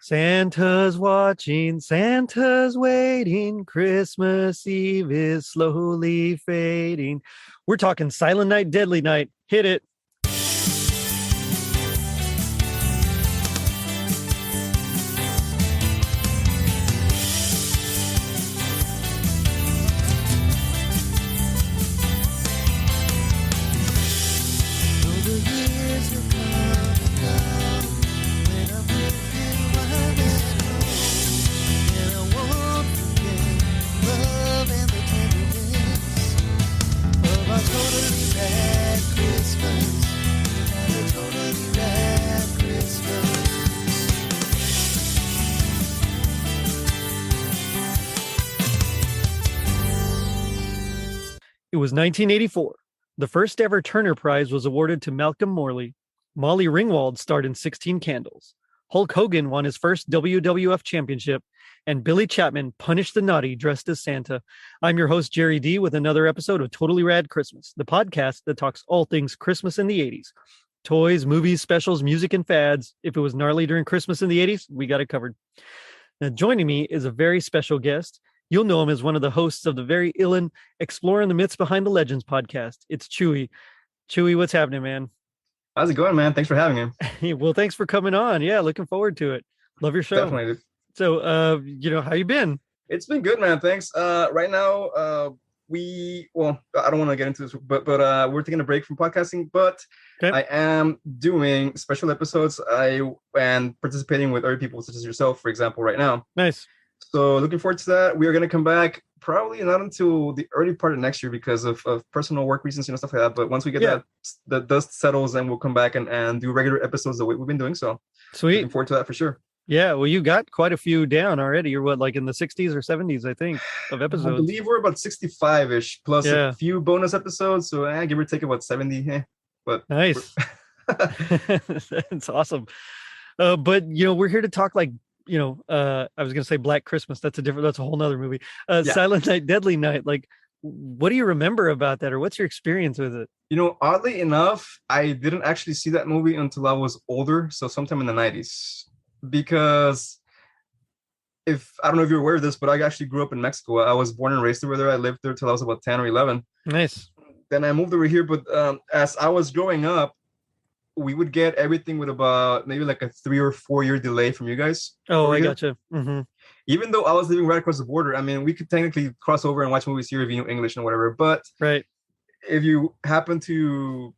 Santa's watching, Santa's waiting, Christmas Eve is slowly fading. We're talking Silent Night, Deadly Night. Hit it. It was 1984. The first ever Turner Prize was awarded to Malcolm Morley. Molly Ringwald starred in 16 Candles. Hulk Hogan won his first WWF championship, and Billy Chapman punished the naughty dressed as Santa. I'm your host, Jerry D, with another episode of Totally Rad Christmas, the podcast that talks all things Christmas in the 80s. Toys, movies, specials, music, and fads. If it was gnarly during Christmas in the 80s, we got it covered. Now, joining me is a very special guest. You'll know him as one of the hosts of the very illin Exploring the Myths Behind the Legends podcast. It's Chuy. Chuy, what's happening, man? How's it going, man? Thanks for having me. Well, thanks for coming on. Yeah, looking forord to it. Love your show. Definitely. So, how you been? It's been good, man. Thanks. Right now, I don't want to get into this, but we're taking a break from podcasting, but okay. I am doing special episodes. I am participating with other people such as yourself, for example, right now. Nice. So looking forward to that. We are going to come back probably not until the early part of next year because of personal work reasons, stuff like that. But once we get that dust settles, then we'll come back and do regular episodes the way we've been doing. So sweet. Looking forward to that for sure. Yeah, well, you got quite a few down already. You're like in the 60s or 70s, I think, of episodes. I believe we're about 65-ish plus a few bonus episodes. So give or take about 70. But nice. That's awesome. But we're here to talk I was going to say Black Christmas. That's a whole nother movie. Silent Night, Deadly Night. Like, what do you remember about that, or what's your experience with it? Oddly enough, I didn't actually see that movie until I was older. So sometime in the 90s. Because I don't know if you're aware of this, but I actually grew up in Mexico. I was born and raised over there. I lived there till I was about 10 or 11. Nice. Then I moved over here. But as I was growing up, we would get everything with about maybe like a 3 or 4 year delay from you guys. Oh, I gotcha. Mm-hmm. Even though I was living right across the border, I mean, we could technically cross over and watch movies here if you know English and whatever. But right, if you happen to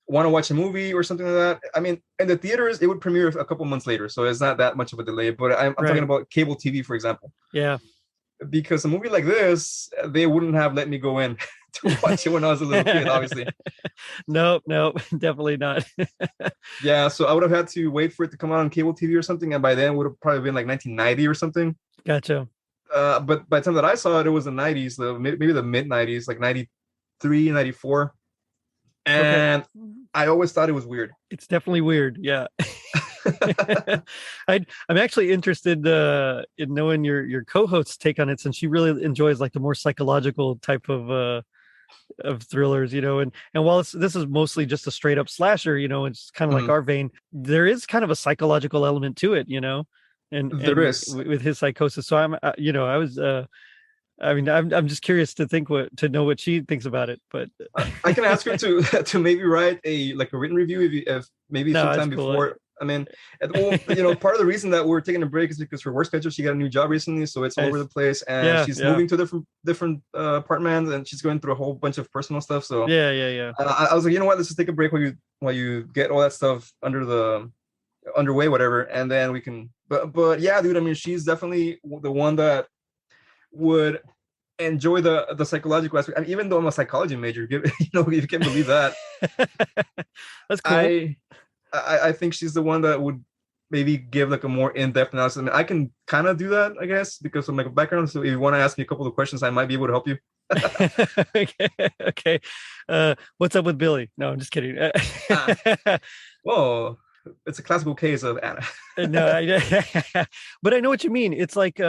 want to watch a movie or something like that, I mean, in the theaters, it would premiere a couple months later. So it's not that much of a delay. But I'm talking about cable TV, for example. Yeah. Because a movie like this, they wouldn't have let me go in to watch it when I was a little kid, obviously. Nope, definitely not. Yeah, so I would have had to wait for it to come out on cable TV or something, and by then it would have probably been like 1990 or something. Gotcha. But by the time that I saw it, it was the 90s, maybe the mid-90s, like 93, 94. And okay. I always thought it was weird. It's definitely weird, yeah. I'm actually interested in knowing your co-host's take on it, since she really enjoys like the more psychological type of thrillers, and while this is mostly just a straight up slasher, it's kind of like our vein, there is kind of a psychological element to it, and there is with his psychosis. So I'm just curious to know what she thinks about it. But I can ask her to maybe write a written review if maybe sometime before. Cool. I mean, part of the reason that we're taking a break is because her work schedule, she got a new job recently, so it's all over the place, and she's moving to different apartments, and she's going through a whole bunch of personal stuff. So yeah. I was like, let's just take a break while you get all that stuff underway, whatever, and then we can. But yeah, dude, I mean, she's definitely the one that would enjoy the psychological aspect. I mean, even though I'm a psychology major, you can't believe that. That's cool. I think she's the one that would maybe give like a more in-depth analysis. I mean, I can kind of do that, I guess, because of my background. So if you want to ask me a couple of questions, I might be able to help you. Okay. What's up with Billy? No, I'm just kidding. Well, it's a classical case of Anna. No, but I know what you mean. It's like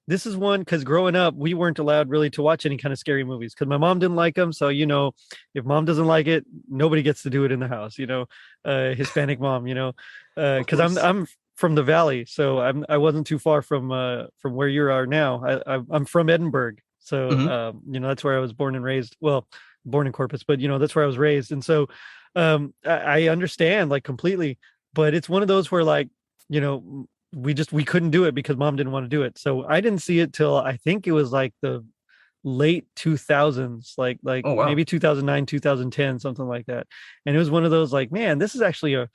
this is one, because growing up, we weren't allowed really to watch any kind of scary movies because my mom didn't like them. So, if mom doesn't like it, nobody gets to do it in the house, Hispanic mom, because I'm from the valley, so I wasn't too far from where you are now. I'm from Edinburgh, so Hmm. that's where I was born and raised. Well, born in Corpus, but that's where I was raised, and so I understand like completely. But it's one of those where like we couldn't do it because mom didn't want to do it. So I didn't see it till I think it was like the late 2000s, like Oh wow. maybe 2009, 2010, something like that. And it was one of those like, man, this is actually a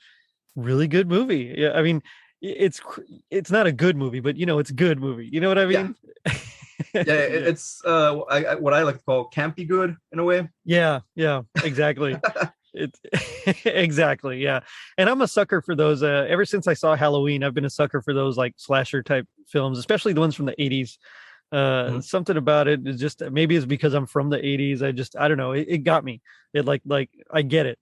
really good movie. Yeah, I mean, it's not a good movie, but it's a good movie. You know what I Yeah. mean? Yeah. Yeah. It's what I like to call campy good in a way. Yeah, yeah, exactly. It's exactly, yeah. And I'm a sucker for those. Ever since I saw Halloween, I've been a sucker for those like slasher type films, especially the ones from the 80s. Mhm. Something about it is just maybe it's because I'm from the 80s. I don't know. It got me. It like I get it.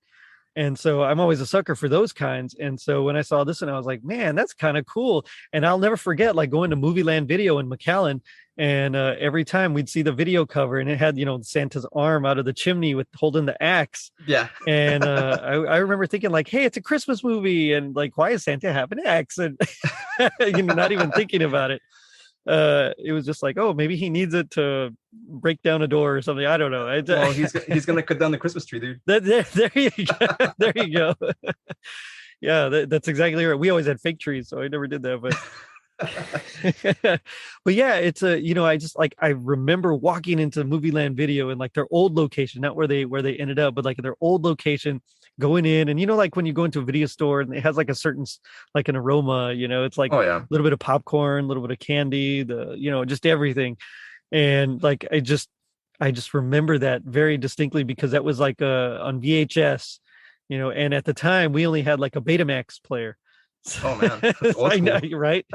And so I'm always a sucker for those kinds. And so when I saw this one, I was like, man, that's kind of cool. And I'll never forget like going to Movie Land Video in McAllen. And every time we'd see the video cover and it had, Santa's arm out of the chimney with holding the axe. Yeah. And I remember thinking like, hey, it's a Christmas movie. And like, why is Santa having an axe? And, not even thinking about it. It was just like, oh, maybe he needs it to break down a door or something. I don't know. Well, he's gonna cut down the Christmas tree, dude. There you go. There you go. Yeah, that's exactly right. We always had fake trees, so I never did that. But but yeah, it's I just like I remember walking into Movie Land Video in like their old location, not where they ended up, but like their old location, going in, and like when you go into a video store and it has like a certain like an aroma, it's like Oh a yeah. little bit of popcorn, a little bit of candy, just everything. And like I just remember that very distinctly because that was like on VHS, and at the time we only had like a Betamax player. Oh man, that's old I know, school. right?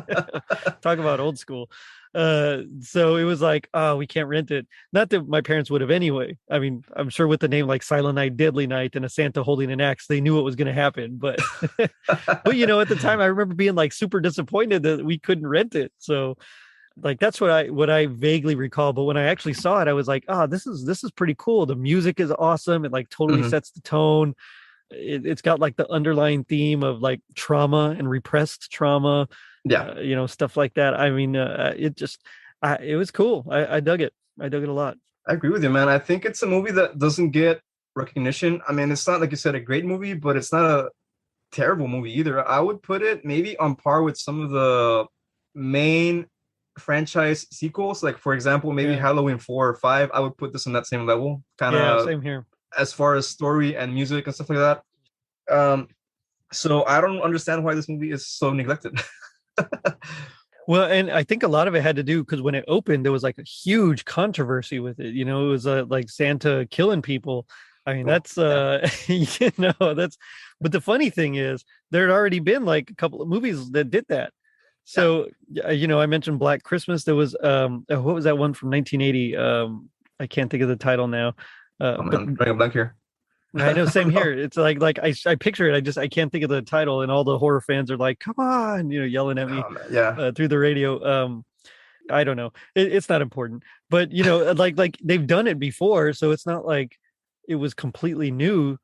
Talk about old school. So it was like, oh, we can't rent it. Not that my parents would have anyway. I mean, I'm sure with the name like Silent Night, Deadly Night, and a Santa holding an axe, they knew what was going to happen. But but at the time, I remember being like super disappointed that we couldn't rent it. So like that's what I vaguely recall. But when I actually saw it, I was like, oh, this is pretty cool. The music is awesome. It like totally Hmm. sets the tone. It's got like the underlying theme of like trauma and repressed trauma, Yeah, stuff like that. I mean, it was cool. I dug it. I dug it a lot. I agree with you, man. I think it's a movie that doesn't get recognition. I mean, it's not like you said a great movie, but it's not a terrible movie either. I would put it maybe on par with some of the main franchise sequels. Like for example, maybe Yeah. Halloween 4 or 5. I would put this on that same level, kind Yeah. of Same here. as far as story and music and stuff like that. Um, so I don't understand why this movie is so neglected. Well, and I think a lot of it had to do because when it opened, there was like a huge controversy with it. It was like Santa killing people. I mean, Well, that's yeah. that's. But the funny thing is, there had already been like a couple of movies that did that. Yeah. So, I mentioned Black Christmas. There was what was that one from 1980? I can't think of the title now. Oh But man, drawing a blank here. I know, I same don't know. here. It's like I picture it. I can't think of the title, and all the horror fans are like, "Come on!" Yelling at me Oh, man. Yeah. through the radio. I don't know. It's not important, but like they've done it before, so it's not like it was completely new.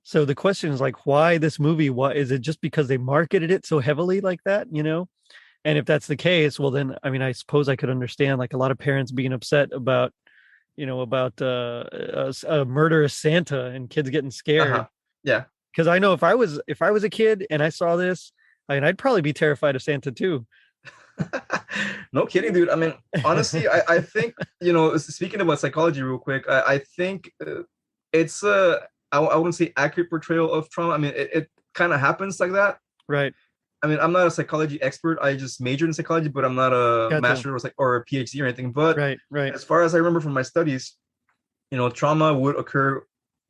So the question is like, why this movie? Why is it just because they marketed it so heavily like that? And if that's the case, well, then I mean, I suppose I could understand like a lot of parents being upset about a murderous Santa and kids getting scared. Uh-huh. Yeah. Because I know if I was a kid and I saw this, I mean, I'd probably be terrified of Santa too. No kidding, dude. I mean, honestly, I think, speaking about psychology real quick, I think it's I wouldn't say accurate portrayal of trauma. I mean, it kind of happens like that. Right. I mean, I'm not a psychology expert. I just majored in psychology, but I'm not a Gotcha. master or a PhD or anything. But Right. Right. as far as I remember from my studies, trauma would occur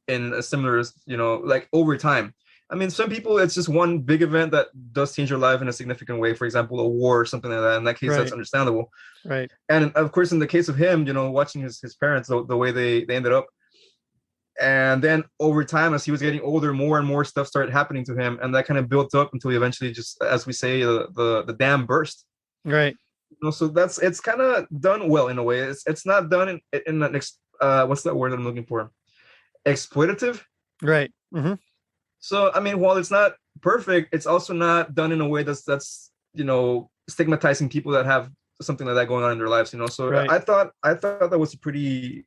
in a similar, like over time. I mean, some people, it's just one big event that does change your life in a significant way. For example, a war or something like that. In that case, that's Right. understandable. Right. And of course, in the case of him, watching his parents, the way they ended up. And then over time, as he was getting older, more and more stuff started happening to him. And that kind of built up until he eventually just, as we say, the dam burst. Right. So it's kind of done well in a way. It's not done in an what's that word I'm looking for? Exploitative. Right. Mm-hmm. So I mean, while it's not perfect, it's also not done in a way that's stigmatizing people that have something like that going on in their lives. So Right. I thought that was a pretty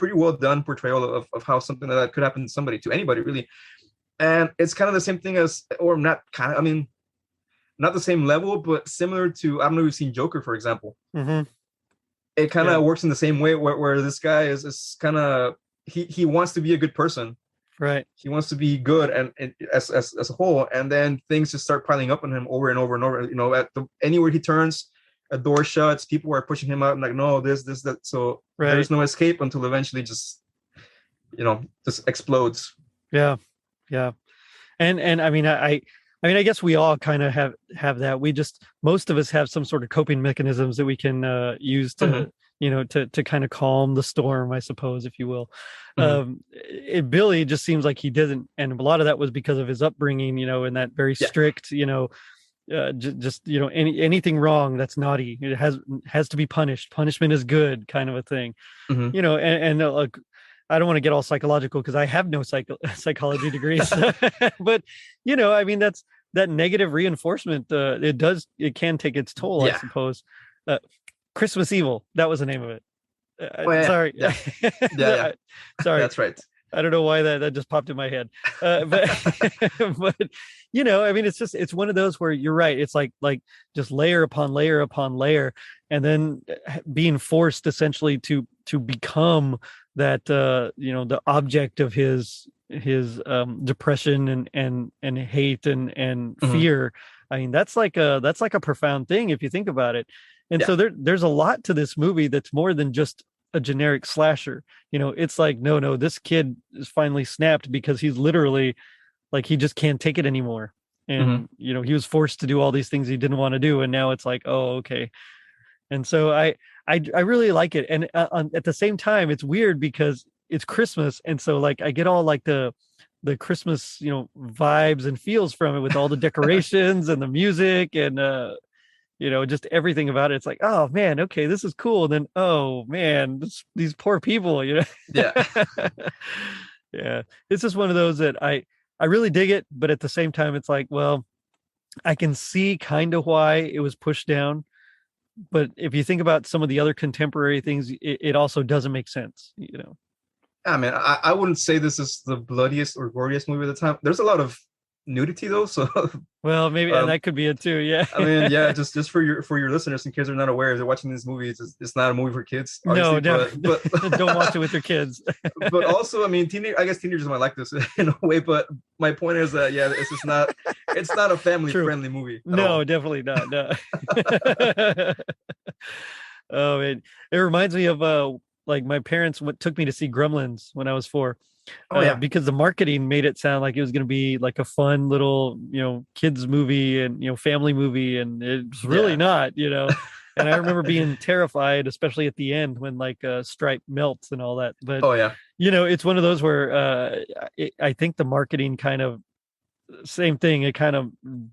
well done portrayal of how something like that could happen to somebody, to anybody really. And it's kind of the same thing as, or not kind of, I mean, not the same level, but similar to, I don't know if you've seen Joker, for example. Mm-hmm. It kind of Yeah. works in the same way, where this guy is kind of, he wants to be a good person. Right. He wants to be good, and as a whole, and then things just start piling up on him over and over and over. Anywhere he turns, a door shuts, people are pushing him out, and like, no, this, that. So Right. there's no escape until eventually just explodes. Yeah. Yeah. And I mean, I guess we all kind of have that. Most of us have some sort of coping mechanisms that we can use to, to kind of calm the storm, I suppose, if you will. Billy just seems like he didn't, and a lot of that was because of his upbringing, in that very strict, anything wrong that's naughty, it has to be punished. Punishment is good, kind of a thing. Look, I don't want to get all psychological because I have no psychology degrees, but I mean, that's that negative reinforcement. It can take its toll, I suppose. Christmas Evil, that was the name of it. Sorry. Yeah. Sorry. That's right. I don't know why that just popped in my head. But but I mean, it's one of those where you're right. It's like just layer upon layer upon layer, and then being forced essentially to become that the object of his depression and hate and fear. I mean, that's like a profound thing if you think about it. And so there's a lot to this movie that's more than just a generic slasher. It's like, no, this kid is finally snapped because he's literally like, he just can't take it anymore. And, he was forced to do all these things he didn't want to do. And now it's like, oh, okay. And so I really like it. And at the same time, it's weird because it's Christmas. And so like, I get all like the Christmas, vibes and feels from it with all the decorations and the music and, just everything about it. It's like, oh man, okay, this is cool. And then, oh man, these poor people, Yeah. Yeah. It's just one of those that I really dig it. But at the same time, it's like, well, I can see kind of why it was pushed down. But if you think about some of the other contemporary things, it also doesn't make sense, I mean, I wouldn't say this is the bloodiest or goriest movie of the time. There's a lot of nudity though, so well, maybe that could be it too. Yeah. I mean, yeah, just for your listeners, in case they're not aware, if they're watching this movie, it's not a movie for kids. No, but don't watch it with your kids. But also, I mean, I guess teenagers might like this in a way. But my point is that it's not a family friendly movie. No, definitely not. No. Oh man, it reminds me of like my parents took me to see Gremlins when I was 4. Because the marketing made it sound like it was going to be like a fun little, kids movie and, family movie. And it's really not, and I remember being terrified, especially at the end when like Stripe melts and all that. But, it's one of those where I think the marketing kind of same thing. It kind of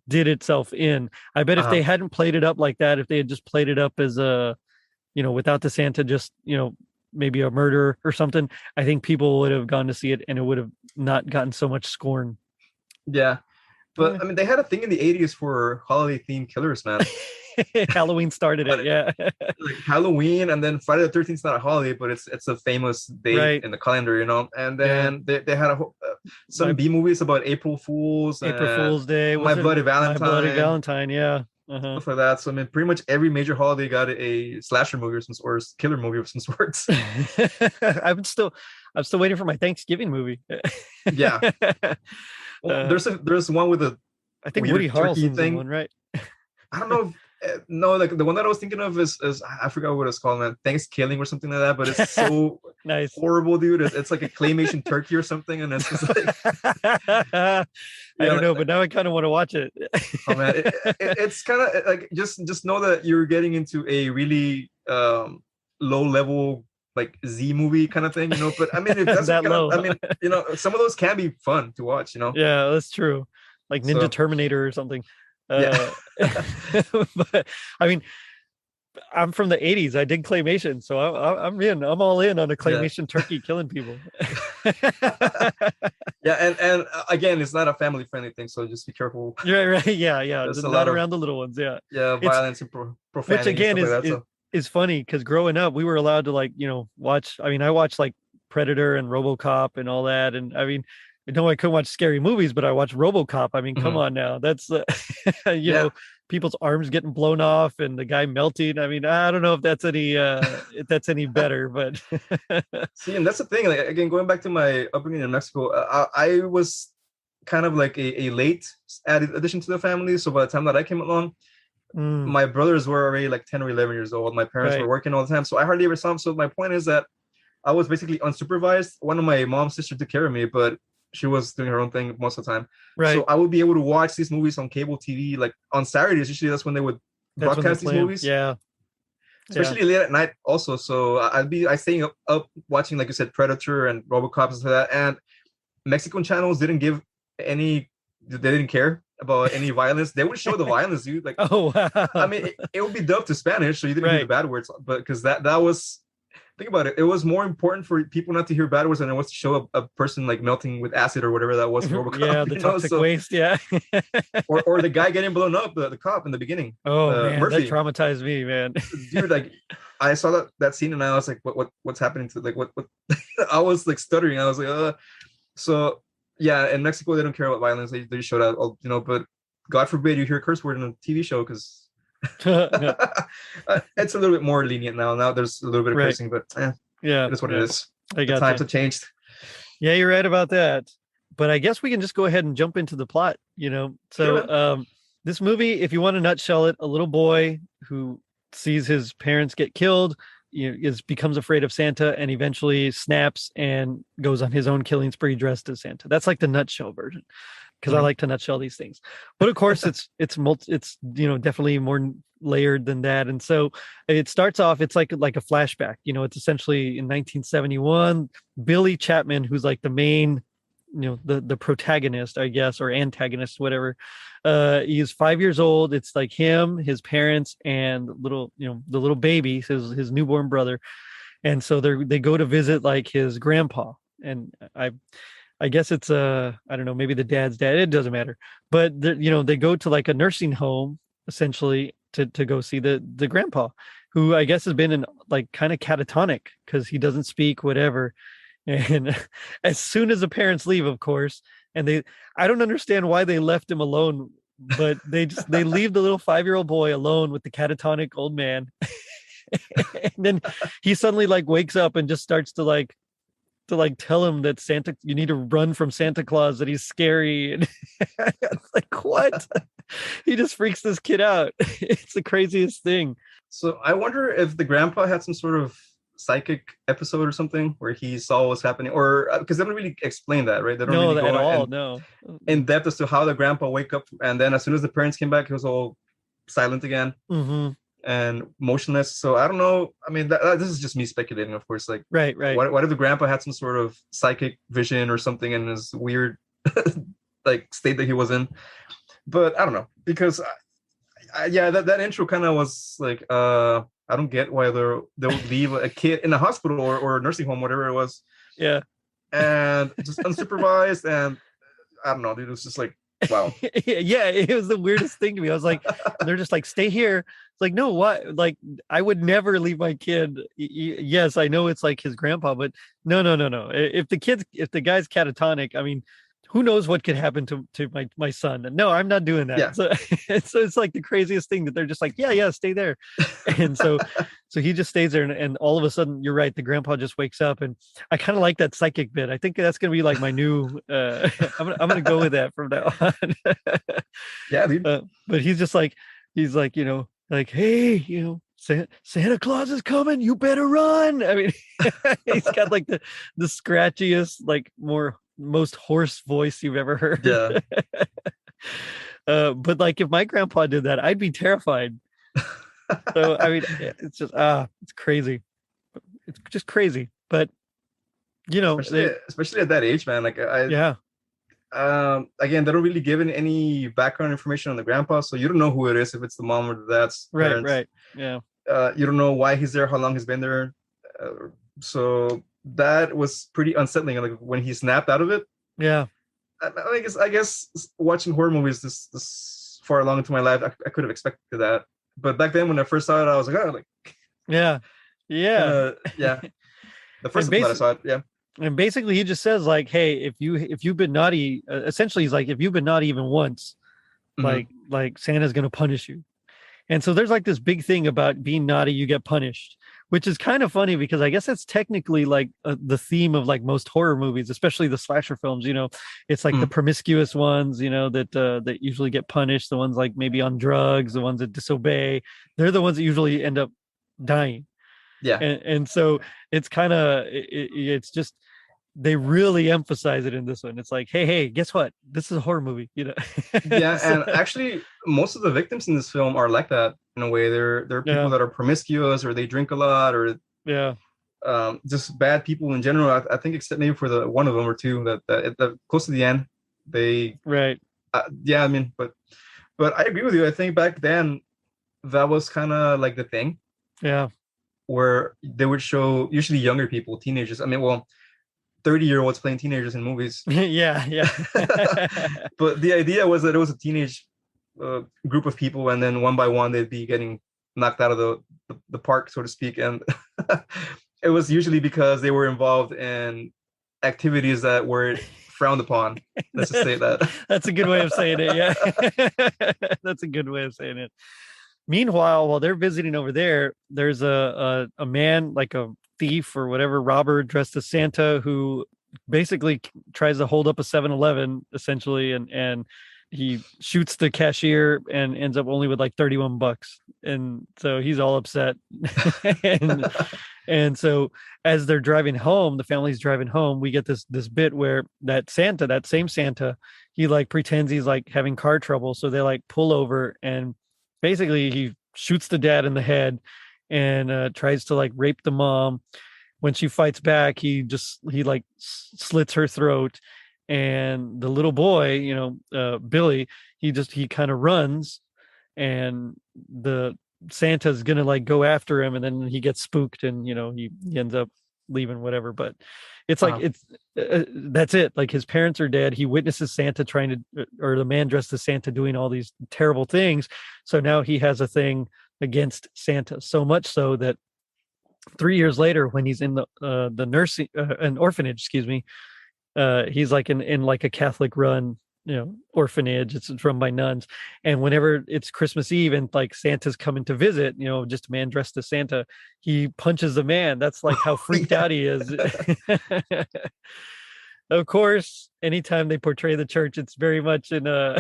did itself in. I bet if they hadn't played it up like that, if they had just played it up as a, without the Santa, just, maybe a murder or something, I think people would have gone to see it and it would have not gotten so much scorn. Yeah. But I mean, they had a thing in the 80s for holiday themed killers, man. Halloween started it. Yeah. Like Halloween, and then Friday the 13th is not a holiday, but it's a famous day in the calendar, And then they had some B movies about April Fool's Day, My Bloody Valentine. Yeah. Stuff like that. So I mean, pretty much every major holiday got a slasher movie or killer movie of some sorts. I'm still waiting for my Thanksgiving movie. Yeah. Well, there's one with I think Woody Harrelson's in one, right? I don't know. No, like the one that I was thinking of is I forgot what it's called, man. Thanksgiving or something like that. But it's so nice, horrible, dude. It's like a claymation turkey or something, and it's just like I don't know, but now I kind of want to watch it. Oh man, it's kind of like just know that you're getting into a really low level like Z movie kind of thing, But I mean, if that's that low, I mean, some of those can be fun to watch, Yeah, that's true. Like Ninja Terminator or something. But I mean, I'm from the 80s. I did claymation, so I'm in. I'm all in on a Yeah. claymation turkey killing people. Yeah, and again, it's not a family friendly thing, so just be careful. Right. Yeah. There's a Not lot of around the little ones. Yeah. yeah It's violence and which profanity and again stuff like that. So is funny because growing up we were allowed to like watch. I mean, I watched like Predator and RoboCop and all that, and I mean, I know I couldn't watch scary movies, but I watched RoboCop. I mean, come mhm. on now, that's Yeah. people's arms getting blown off and the guy melting. I mean, I don't know if that's any better, but See, and that's the thing. Like again, going back to my upbringing in Mexico, I was kind of like a late added addition to the family. So by the time that I came along, mm, my brothers were already like 10 or 11 years old. My parents were right, working all the time, so I hardly ever saw them. So my point is that I was basically unsupervised. One of my mom's sisters took care of me, but she was doing her own thing most of the time. So right. I would be able to watch these movies on cable TV, like on Saturdays. Usually that's when they would That's when they're broadcast these playing. movies, Yeah, yeah, especially late at night also. So I staying up watching, like you said, Predator and RoboCop and stuff like that. And Mexican channels didn't give any, they didn't care about any violence. They would show the violence, dude. Like, oh I wow, mean, it would be dubbed to Spanish, so you didn't hear the right. bad words. But because that was, think about it, it was more important for people not to hear bad words than it was to show a person like melting with acid or whatever that was in Yeah, RoboCop, the you know. toxic So waste. Yeah. or the guy getting blown up, the cop in the beginning, Oh man, that Murphy, traumatized me, man. dude. Like I saw that scene and I was like, what's happening to like what I was like stuttering. I was like, so yeah, in Mexico they don't care about violence. They showed out, you know, but God forbid you hear a curse word in a TV show because it's a little bit more lenient now. Now there's a little bit of Right. cursing, but Yeah. it is what it Yeah. is. I The times gotcha. have changed. Yeah, you're right about that. But I guess we can just go ahead and jump into the plot, you know. Sure, So, man. this movie, if you want to nutshell it, a little boy who sees his parents get killed, becomes afraid of Santa and eventually snaps and goes on his own killing spree dressed as Santa. That's like the nutshell version because I Mhm. like to nutshell these things. But of course, it's definitely more layered than that. And so it starts off. It's like a flashback. It's essentially in 1971. Billy Chapman, who's like the main, the protagonist, I guess, or antagonist, whatever. He's 5 years old. It's like him, his parents, and the little baby, his newborn brother. And so they go to visit like his grandpa. And I guess it's I don't know, maybe the dad's dad. It doesn't matter. But they go to like a nursing home essentially to go see the grandpa, who I guess has been in like kind of catatonic because he doesn't speak, whatever. And as soon as the parents leave, of course, and I don't understand why they left him alone, but they leave the little 5-year-old boy alone with the catatonic old man. And then he suddenly like wakes up and just starts to tell him that you need to run from Santa Claus, that he's scary. And it's like, what? He just freaks this kid out. It's the craziest thing. So I wonder if the grandpa had some sort of psychic episode or something where he saw what's happening, or because they don't really explain that, right? They don't No, really at go all. No. in depth as to how the grandpa wake up, and then as soon as the parents came back, he was all silent again Mm-hmm. and motionless. So I don't know. I mean, this is just me speculating, of course. Like, Right. what if the grandpa had some sort of psychic vision or something in his weird like state that he was in? But I don't know because yeah, that intro kind of was like I don't get why they would leave a kid in a hospital or a nursing home, whatever it was, Yeah. and just unsupervised. And I don't know, dude. It was just like, wow. Yeah, it was the weirdest thing to me. I was like, they're just like, stay here. It's like, no, what? Like, I would never leave my kid. Yes, I know it's like his grandpa, but no. If the guy's catatonic, I mean, who knows what could happen to my son? No, I'm not doing that. Yeah. So, it's like the craziest thing that they're just like, yeah, stay there. And so he just stays there, and all of a sudden, you're right, the grandpa just wakes up, and I kind of like that psychic bit. I think that's gonna be like my new. I'm gonna go with that from now on. Yeah, dude. But he's like, like, hey, Santa Claus is coming. You better run. I mean, he's got like the scratchiest, like most hoarse voice you've ever heard. Yeah. But like if my grandpa did that, I'd be terrified. So I mean, it's just it's crazy. It's just crazy. But especially at that age, man. Like yeah, again, they don't really give any background information on the grandpa, so you don't know who it is, if it's the mom or the dad's parents. right, yeah. You don't know why he's there, how long he's been there. So that was pretty unsettling. Like when he snapped out of it. Yeah. I guess watching horror movies this far along into my life, I could have expected that. But back then, when I first saw it, I was like, oh, like Yeah. kind Yeah. of, yeah. The And first time that I saw it, yeah. basically he just says like, hey, if you've been naughty, essentially he's like, if you've been naughty even once, Hmm. like Santa's gonna punish you. And so there's like this big thing about being naughty, you get punished, which is kind of funny because I guess that's technically like the theme of like most horror movies, especially the slasher films. It's like the Hmm. promiscuous ones, that usually get punished. The ones like maybe on drugs, the ones that disobey, they're the ones that usually end up dying. Yeah. And so it's kind of it's just they really emphasize it in this one. It's like, hey, guess what? This is a horror movie. Yeah, So, and actually, most of the victims in this film are like that in a way. They're people yeah, that are promiscuous, or they drink a lot, or yeah, just bad people in general. I think, except maybe for the one of them or two that close to the end, they right, yeah. I mean, but I agree with you. I think back then that was kind of like the thing yeah. where they would show usually younger people, teenagers. I mean, well, 30-year-olds playing teenagers in movies. Yeah, yeah. But the idea was that it was a teenage group of people, and then one by one they'd be getting knocked out of the park, so to speak. And it was usually because they were involved in activities that were frowned upon. Let's just say that. That's a good way of saying it. Yeah. That's a good way of saying it. Meanwhile, while they're visiting over there, there's a man, like a thief or whatever, robber dressed as Santa, who basically tries to hold up a 7-Eleven essentially, and he shoots the cashier and ends up only with like 31 bucks. And so he's all upset. and and so as they're driving home, the family's driving home, we get this bit where that same Santa, he like pretends he's like having car trouble. So they like pull over, and basically he shoots the dad in the head and tries to like rape the mom. When she fights back, he like slits her throat, and the little boy, Billy, he kind of runs, and the Santa's gonna like go after him, and then he gets spooked, and he ends up leaving, whatever. But it's like uh, it's that's it. Like his parents are dead. He witnesses Santa trying to, or the man dressed as Santa doing all these terrible things. So now he has a thing against Santa, so much so that 3 years later, when he's in the nursing an orphanage, excuse me, he's like in like a Catholic run, orphanage. It's run by nuns. And whenever it's Christmas Eve and like Santa's coming to visit, just a man dressed as Santa, he punches the man. That's like how freaked yeah. out he is. Of course, anytime they portray the church, it's very much in a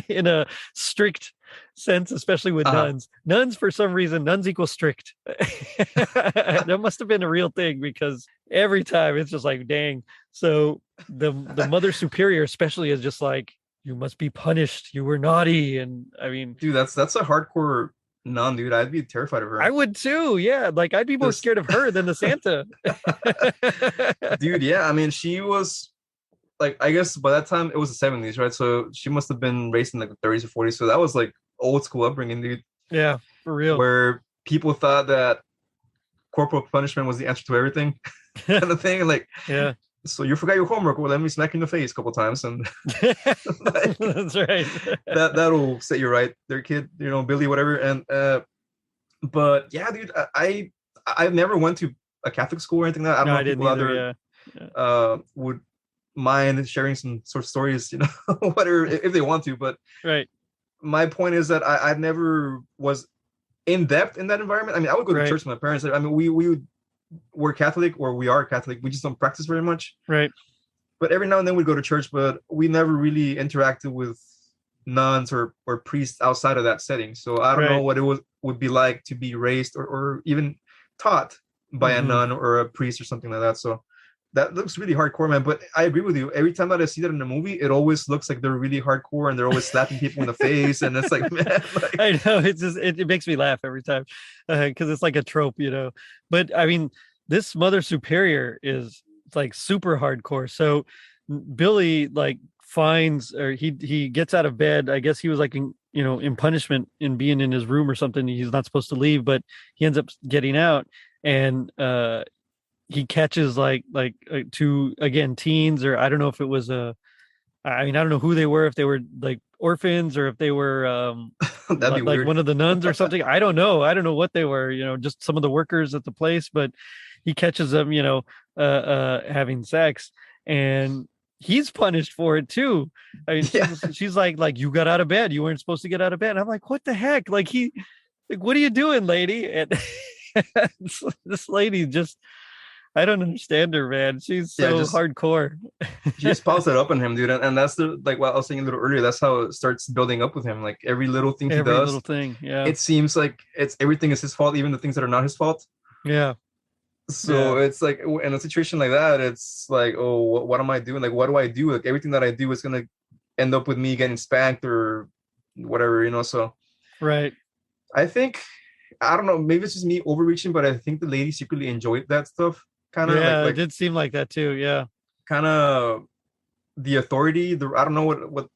in a strict sense, especially with uh, nuns. Nuns, for some reason, nuns equal strict. That must have been a real thing, because every time it's just like, dang. So the mother superior especially is just like, you must be punished. You were naughty. And I mean, dude, that's a hardcore nun, dude. I'd be terrified of I her. would too. Yeah. Like I'd be more Just scared of her than the Santa. dude, yeah. I mean, she was like, I guess by that time it was the 70s, right? So she must have been raised in like the 30s or 40s. So that was like old school upbringing, dude, Yeah, for real. where people thought that corporal punishment was the answer to everything, kind of thing. Like, Yeah. so you forgot your homework. Well, let me smack you in the face a couple times, and like That's right. that'll set you right, their kid, Billy, whatever. And but yeah, dude, I've never went to a Catholic school or anything like that. I don't No, know I if didn't people out either. there Yeah. Yeah. would mind sharing some sort of stories, whatever, if they want to. But Right. my point is that I never was in depth in that environment. I mean, I would go to Right. church with my parents. I mean, we're Catholic, or we are Catholic. We just don't practice very much. Right. But every now and then we'd go to church, but we never really interacted with nuns or priests outside of that setting. So I don't know Right. what it would be like to be raised or even taught by a Hmm. nun or a priest or something like that. So that looks really hardcore, man. But I agree with you. Every time that I see that in a movie, it always looks like they're really hardcore and they're always slapping people in the face. And it's like, man, like, I know, it's just it makes me laugh every time, because it's like a trope. But I mean, this mother superior is like super hardcore. So Billy like finds, or he gets out of bed. I guess he was like in punishment in being in his room or something. He's not supposed to leave, but he ends up getting out, and he catches two, again, teens, or I don't know if it was I don't know who they were, if they were like orphans or if they were That'd be like weird. one of the nuns or something. I don't know. I don't know what they were, just some of the workers at the place, but he catches them, having sex, and he's punished for it too. I mean, Yeah. she's like, you got out of bed. You weren't supposed to get out of bed. And I'm like, what the heck? Like what are you doing, lady? And this lady just, I don't understand her, man. She's Yeah, so just hardcore. she just piles it up on him, dude. And that's the like what I was saying a little earlier. That's how it starts building up with him. Like every little thing he Every little does, thing. Yeah. it seems like it's everything is his fault, even the things that are not his fault. Yeah. So it's like in a situation like that, it's like, oh, what am I doing? Like, what do I do? Like everything that I do is gonna end up with me getting spanked or whatever. So right. I think, I don't know, maybe it's just me overreaching, but I think the lady secretly enjoyed that stuff. Kind of Yeah, like it did seem like that too. Yeah. kind of the authority. I don't know what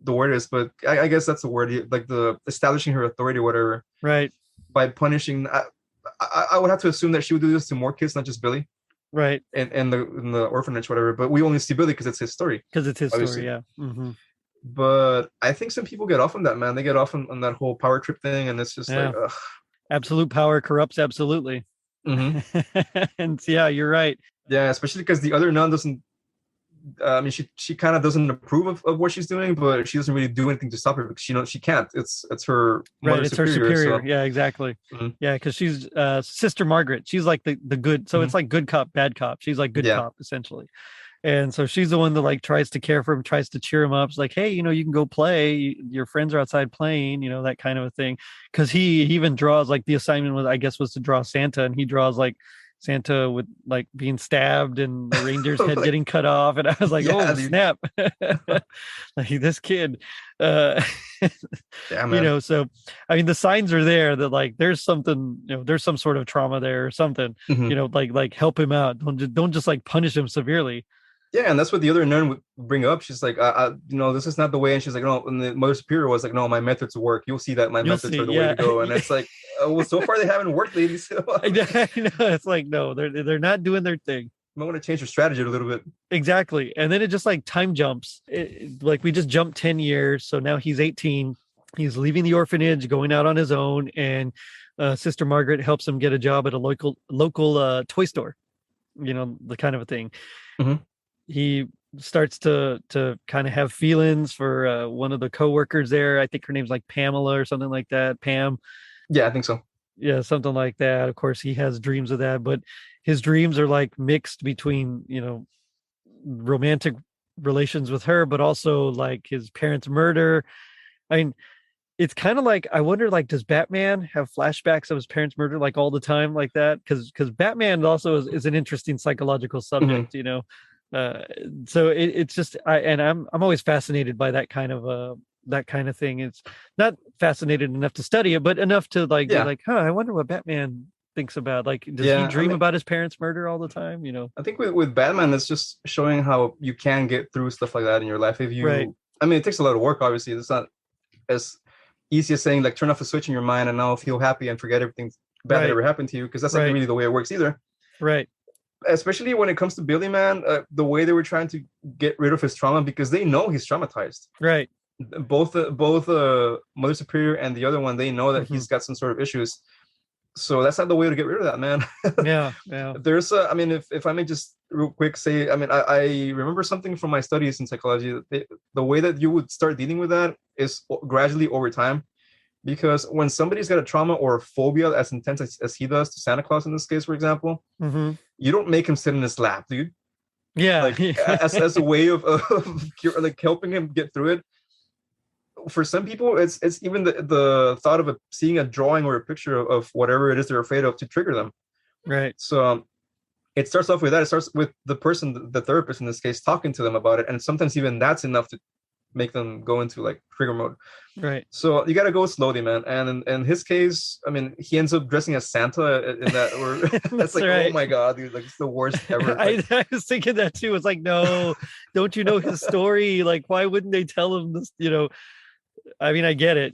the word is, but I guess that's the word. Like the establishing her authority, or whatever. Right. By punishing, I would have to assume that she would do this to more kids, not just Billy. Right. And in the orphanage, whatever. But we only see Billy because it's his story. Because it's his obviously. story. Yeah. Mm-hmm. But I think some people get off on that, man. They get off on that whole power trip thing, and it's just like, ugh. Absolute power corrupts absolutely. Mm-hmm. And yeah, you're right. Yeah, especially because the other nun doesn't. I mean, she kind of doesn't approve of what she's doing, but she doesn't really do anything to stop her because she can't. It's her mother right. It's superior, her superior. So. Yeah, exactly. Mm-hmm. Yeah, because she's Sister Margaret. She's like the good. So it's like good cop, bad cop. She's like good cop essentially. And so she's the one that like tries to care for him, tries to cheer him up. It's like, hey, you can go play. Your friends are outside playing, that kind of a thing. Because he even draws, like, the assignment was to draw Santa, and he draws like Santa with like being stabbed and the reindeer's head Like, getting cut off. And I was like, oh, dude. snap. Like this kid. Yeah, man. So I mean the signs are there that like there's something, there's some sort of trauma there or something. Mm-hmm. Like help him out. Don't just like punish him severely. Yeah, and that's what the other nun would bring up. She's like, this is not the way. And she's like, no. And the mother superior was like, no, my methods work. You'll see that my methods are the way to go. And it's like, well, so far they haven't worked, ladies. I know. It's like, no, they're not doing their thing. I want to change your strategy a little bit. Exactly. And then it just like time jumps. Like we just jumped 10 years. So now he's 18. He's leaving the orphanage, going out on his own. And Sister Margaret helps him get a job at a local toy store, the kind of a thing. Mm-hmm. He starts to kind of have feelings for one of the coworkers there. I think her name's like Pamela or something like that. Pam. Yeah, I think so. Yeah, something like that. Of course, he has dreams of that, but his dreams are like mixed between, romantic relations with her, but also like his parents' murder. I mean, it's kind of like, I wonder, like, does Batman have flashbacks of his parents' murder like all the time like that? Because Batman also is an interesting psychological subject, Mm-hmm. So it's just I'm always fascinated by that kind of thing. It's not fascinated enough to study it, but enough to be like, I wonder what Batman thinks about. Like, does he dream about his parents' murder all the time? I think with Batman, it's just showing how you can get through stuff like that in your life. If you, right. I mean, it takes a lot of work. Obviously, it's not as easy as saying like turn off a switch in your mind and now feel happy and forget everything bad that ever happened to you, because that's not really the way it works either. Right. Especially when it comes to Billy, man, the way they were trying to get rid of his trauma, because they know he's traumatized. Right. Both Mother Superior and the other one, they know that he's got some sort of issues. So that's not the way to get rid of that, man. Yeah. There's I mean, if I may just real quick say, I mean, I remember something from my studies in psychology. The way that you would start dealing with that is gradually over time. Because when somebody's got a trauma or a phobia as intense as he does to Santa Claus in this case, for example, you don't make him sit in his lap, dude. Yeah. Like as a way of like helping him get through it. For some people, it's even the thought of seeing a drawing or a picture of whatever it is they're afraid of to trigger them. Right. So it starts off with that. It starts with the person, the therapist in this case, talking to them about it. And sometimes even that's enough to make them go into like trigger mode. Right. So you got to go slowly, man. And in his case, I mean, he ends up dressing as Santa in that, or that's like, right. Oh my God, dude, like it's the worst ever. Like, I was thinking that too. It's like, no, don't you know his story? Like, why wouldn't they tell him this, I mean, I get it.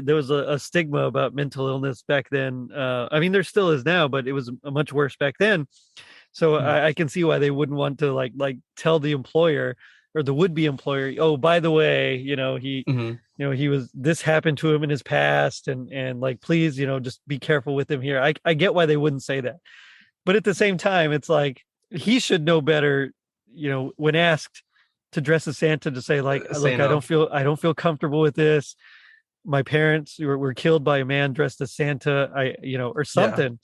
There was a stigma about mental illness back then. I mean, there still is now, but it was much worse back then. So Mhm. I can see why they wouldn't want to like tell the employer or the would-be employer, oh, by the way, Mhm. he was, this happened to him in his past, and like, please, just be careful with him here. I get why they wouldn't say that, but at the same time, it's like he should know better, when asked to dress as Santa, to say like, Say look, I no. don't feel comfortable with this. My parents were killed by a man dressed as Santa, or Yeah. something.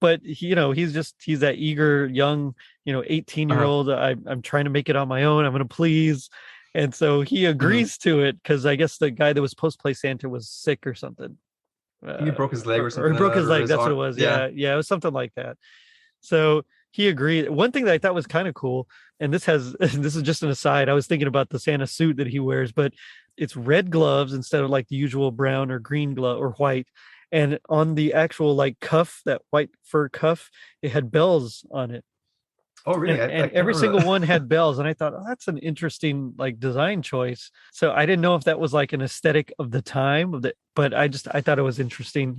But he's that eager young 18-year old. I'm trying to make it on my own, I'm going to please. And so he Mhm. agrees to it because I guess the guy that was supposed to play Santa was sick or something. I think he broke his leg or Or something like broke that, his or leg, his that's what arm. it was. Yeah. Yeah, it was something like that. So he agreed. One thing that I thought was kind of cool, and this is just an aside, I was thinking about the Santa suit that he wears, but it's red gloves instead of like the usual brown or green glove or white. And on the actual like cuff, that white fur cuff, it had bells on it. Oh, And really? I and can't every remember single that. one had bells. And I thought, oh, that's an interesting like design choice. So I didn't know if that was like an aesthetic of the time of the, but I thought it was interesting.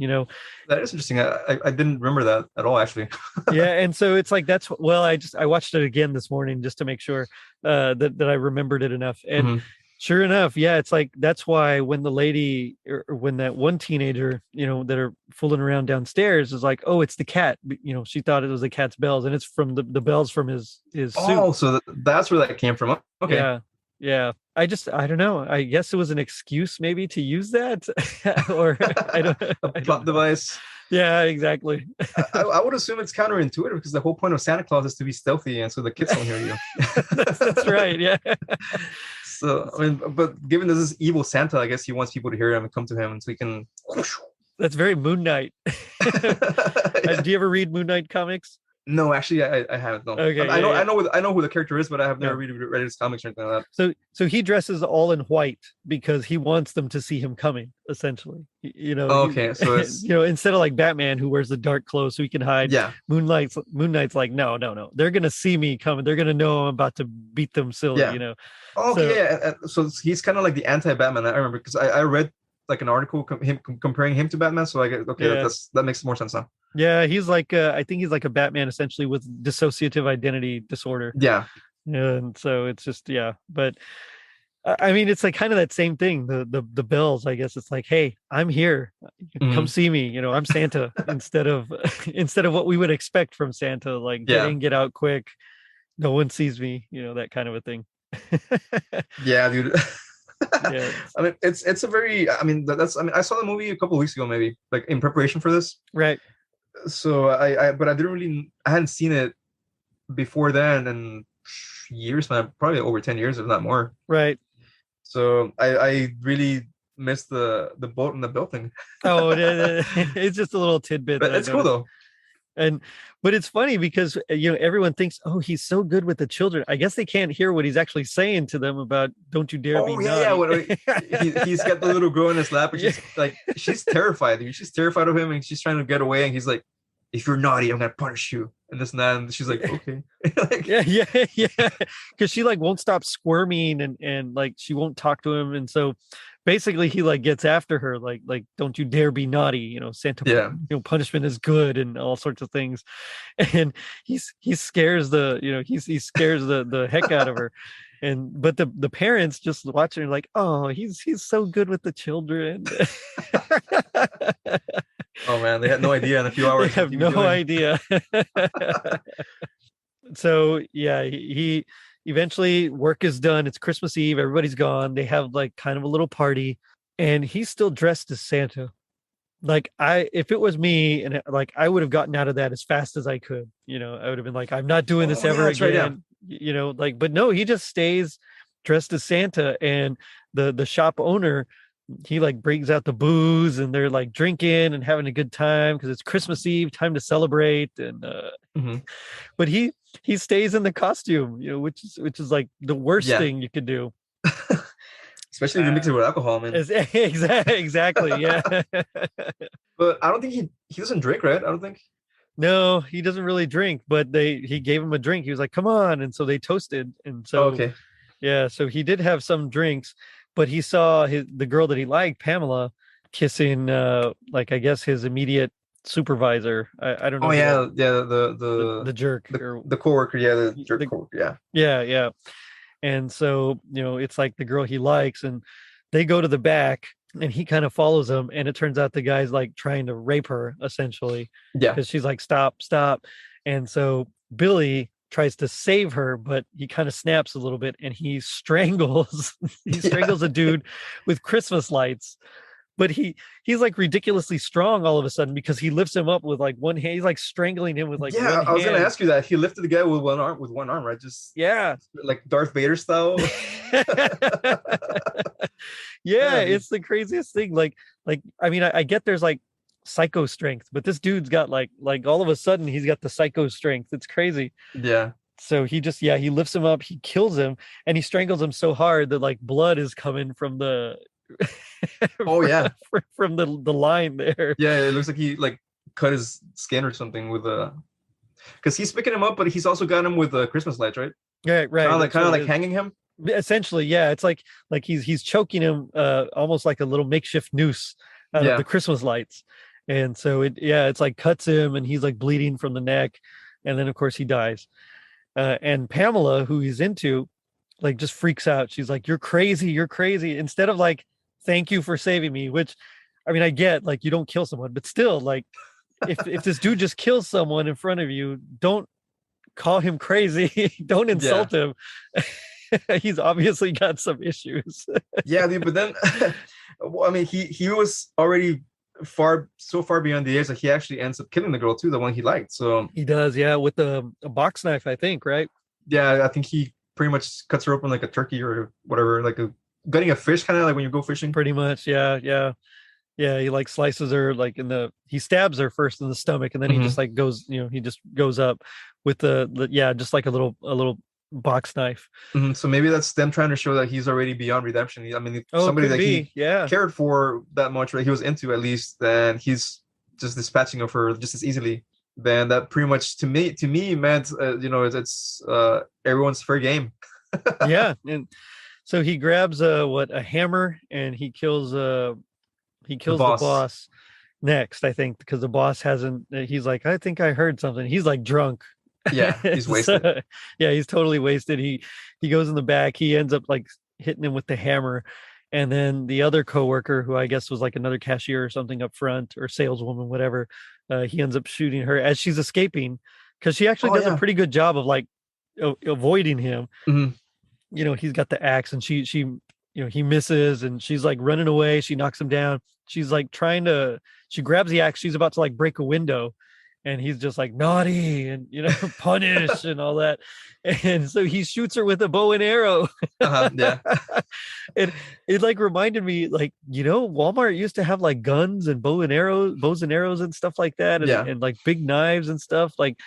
That is interesting. I didn't remember that at all, actually. Yeah, and so it's like well, I watched it again this morning just to make sure that I remembered it enough. And Mhm. sure enough, yeah, it's like that's why when the lady or when that one teenager, that are fooling around downstairs is like, oh, it's the cat. She thought it was the cat's bells, and it's from the bells from his suit. Oh, so that's where that came from. Okay. Yeah. Yeah. I don't know. I guess it was an excuse maybe to use that. Or I don't A I don't plot know. device. Yeah, exactly. I would assume it's counterintuitive because the whole point of Santa Claus is to be stealthy and so the kids don't hear you. That's right. Yeah. So, I mean, but given this is evil Santa, I guess he wants people to hear him and come to him and so he can. That's very Moon Knight. Yeah. Do you ever read Moon Knight comics? No, actually, I haven't. No, Okay, I yeah, know, yeah. I know who the character is, but I have never Yeah. really read his comics or anything like that. So he dresses all in white because he wants them to see him coming, essentially. Oh, okay, so it's instead of like Batman who wears the dark clothes so he can hide, yeah. Moon Knight's like, no, no, no. They're gonna see me coming. They're gonna know I'm about to beat them silly. Yeah. Oh, okay, So yeah. So he's kind of like the anti-Batman. I remember because I read like an article comparing him to Batman. So I get okay, yeah. that makes more sense now. Yeah, he's like I think he's like a Batman essentially with dissociative identity disorder. Yeah. And so it's just, yeah, but I mean, it's like kind of that same thing. The bells, I guess it's like, hey, I'm here. Come Mhm. see me. I'm Santa instead of instead of what we would expect from Santa, like get Yeah. in, get out quick. No one sees me. That kind of a thing. Yeah, dude. Yeah. I mean, it's a very. I mean, that's. I mean, I saw the movie a couple of weeks ago, maybe like in preparation for this. Right. So but I didn't really. I hadn't seen it before then, and years, man, probably over 10 years, if not more. Right. So I really missed the boat and the bill thing. Oh, it's just a little tidbit that But I it's cool noticed. though. But it's funny because everyone thinks, oh, he's so good with the children. I guess they can't hear what he's actually saying to them about don't you dare be Oh yeah, yeah. naughty. He's got the little girl in his lap, and Yeah. she's terrified. Dude. She's terrified of him, and she's trying to get away. And he's like, "If you're naughty, I'm gonna punish you." And this and that. And she's like, "Okay." Like, Yeah. Because she like won't stop squirming and like she won't talk to him. And so basically he like gets after her, like don't you dare be naughty, Santa, yeah, punishment is good and all sorts of things. And he scares he scares the heck out of her. But the parents just watching like, oh, he's so good with the children. oh man, they had no idea in a few They hours. have no idea. So yeah, he eventually work is done. It's Christmas Eve. Everybody's gone. They have like kind of a little party, and he's still dressed as Santa. Like if it was me, and like I would have gotten out of that as fast as I could. I would have been like, I'm not doing this Oh yeah, ever that's right. Yeah. again. Like, but no, he just stays dressed as Santa, and the shop owner, he like brings out the booze and they're like drinking and having a good time because it's Christmas Eve, time to celebrate. And Mhm. but he stays in the costume, which is like the worst Yeah. thing you could do. Especially if you mix it with alcohol, man. Exactly, yeah. But I don't think he doesn't drink, right? I don't think. No, he doesn't really drink, but he gave him a drink. He was like, "Come on," and so they toasted, and Oh, so okay. yeah, so he did have some drinks, but he saw the girl that he liked, Pamela, kissing like I guess his immediate supervisor. I don't Oh know yeah, yeah. the jerk or The coworker, yeah, the jerk the coworker, yeah. yeah. And so, it's like the girl he likes, and they go to the back, and he kind of follows them. And it turns out the guy's like trying to rape her essentially Yeah. because she's like, stop, stop. And so Billy tries to save her, but he kind of snaps a little bit and he strangles, he Yeah. strangles a dude with Christmas lights. But he's like ridiculously strong all of a sudden because he lifts him up with like one hand. He's like strangling him with like one Yeah, I was gonna hand. ask you that. He lifted the guy with one arm, right? Just Yeah. like Darth Vader style. Yeah, Yeah, dude. it's the craziest thing. Like I mean, I get there's like psycho strength, but this dude's got like all of a sudden he's got the psycho strength. It's crazy. Yeah. So he just he lifts him up, he kills him, and he strangles him so hard that like blood is coming from the Oh yeah. from the line there. Yeah, it looks like he like cut his skin or something with because he's picking him up, but he's also got him with Christmas lights, right? Yeah, right. That's Kind what of it like is. hanging him. Essentially, yeah, it's like he's choking him almost like a little makeshift noose out of the Yeah. Christmas lights. And so it's like cuts him and he's like bleeding from the neck, and then of course he dies. And Pamela, who he's into, like just freaks out. She's like, you're crazy, instead of like, thank you for saving me, which I mean I get, like, you don't kill someone, but still, like, if this dude just kills someone in front of you, don't call him crazy. Don't Yeah. insult him. He's obviously got some issues. Yeah, dude, but then well, I mean he was already so far beyond the age that he actually ends up killing the girl too, the one he liked. So He does, yeah, with a box knife, I think, right? yeah, I think he pretty much cuts her open like a turkey or whatever, like a gutting a fish, kind of like when you go fishing. Pretty much, yeah, yeah. Yeah, he like slices her like he stabs her first in the stomach, and then he Hmm. just like goes, he just goes up with yeah, just like a little box knife. Hmm. So maybe that's them trying to show that he's already beyond redemption. I mean, Oh, it somebody could that he be, yeah. cared for that much, right? He was into at least, then he's just dispatching of her just as easily. Then that pretty much to me meant it's everyone's fair game. Yeah. And so he grabs a hammer, and he The kills the boss. boss next, I think, because the boss hasn't he's like, I think I heard something. He's like drunk. Yeah, he's So, wasted. yeah, he's totally wasted. He goes in the back, he ends up like hitting him with the hammer. And then the other coworker, who I guess was like another cashier or something up front, or saleswoman, whatever, he ends up shooting her as she's escaping, because she actually Oh does a yeah. pretty good job of like avoiding him. Hmm. He's got the axe, and she he misses, and she's like running away. She knocks him down. She's like she grabs the axe, she's about to like break a window, and he's just like, naughty, and punish and all that. And so he shoots her with a bow and arrow. Yeah. And it like reminded me, like, Walmart used to have like guns and bows and arrows and stuff like that, and, Yeah. and like big knives and stuff, like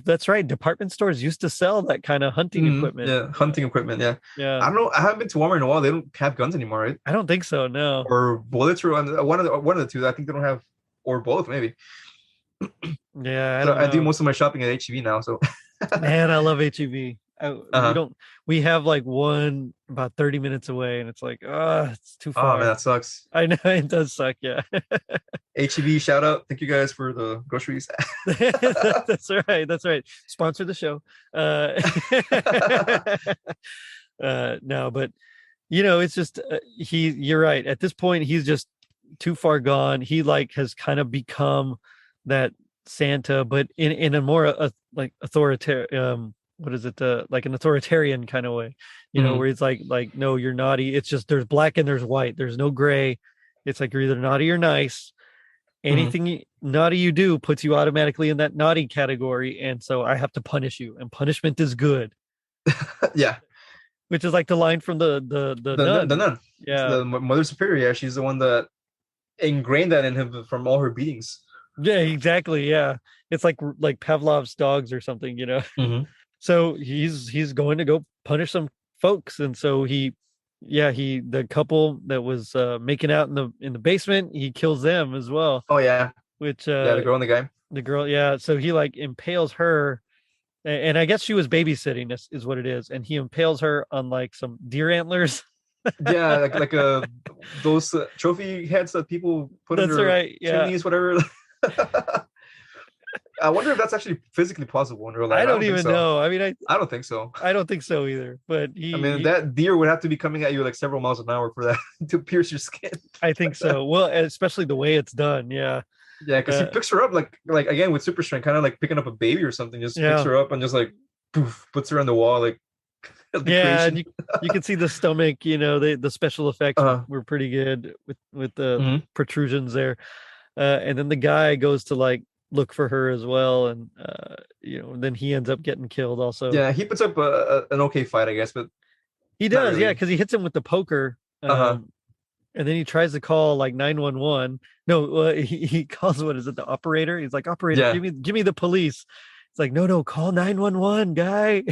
that's right, department stores used to sell that kind of hunting Hmm. equipment. Yeah. Hunting equipment. Yeah. Yeah, I don't know. I haven't been to Walmart in a while. They don't have guns anymore, right? I don't think so, no. Or bullets, or one of the two. I think they don't have, or both maybe. Yeah, I So don't I do know. most of my shopping at HEB now. So Man, I love HEB. uh-huh. We have like one about 30 minutes away, and it's like, it's too Oh man, far. that sucks. I know, it does suck, yeah. HEB shout out. Thank you guys for the groceries. That's right. That's right. Sponsor the show. No, but it's just you're right. At this point, he's just too far gone. He like has kind of become that Santa, but in a more like authoritarian, what is it, like an authoritarian kind of way, Mhm. where it's like, no, you're naughty. It's just there's black and there's white. There's no gray. It's like you're either naughty or nice. Mhm. Anything naughty you do puts you automatically in that naughty category, and so I have to punish you, and punishment is good, Yeah. which is like the line from the The nun. nun. It's Yeah. the Mother Superior. Yeah, she's the one that ingrained that in him from all her beatings. Yeah, exactly. Yeah. It's like Pavlov's dogs or something. Mhm. So he's going to go punish some folks, and so the couple that was making out in the basement, he kills them as well, Oh yeah. which Yeah, the girl and the guy. the girl, yeah, so he like impales her, and I guess she was babysitting, is what it is, and he impales her on like some deer antlers. Yeah, like those trophy heads that people put in That's their right. Yeah. chimneys, whatever. I wonder if that's actually physically possible in real life. I I don't don't think even so. know. I mean, I don't think so. I don't think so either. But I mean, that deer would have to be coming at you like several miles an hour for that to pierce your skin. I think so. Well, especially the way it's done. Yeah. Yeah, because he Uh, picks her up like again with super strength, kind of like picking up a baby or something. Just picks yeah. her up and just like poof, puts her on the wall like Yeah. And creation. you can see the stomach, the special effects Uh, were pretty good with the mhm. protrusions there. And then the guy goes to like look for her as well. And, then he ends up getting killed also. Yeah, he puts up an okay fight, I guess, but He not does. Yeah. really. Because he hits him with the poker. Uh-huh. And then he tries to call like 911. No, he calls, what is it, the operator? He's like, operator, Yeah. give me the police. It's like, no, call 911, guy.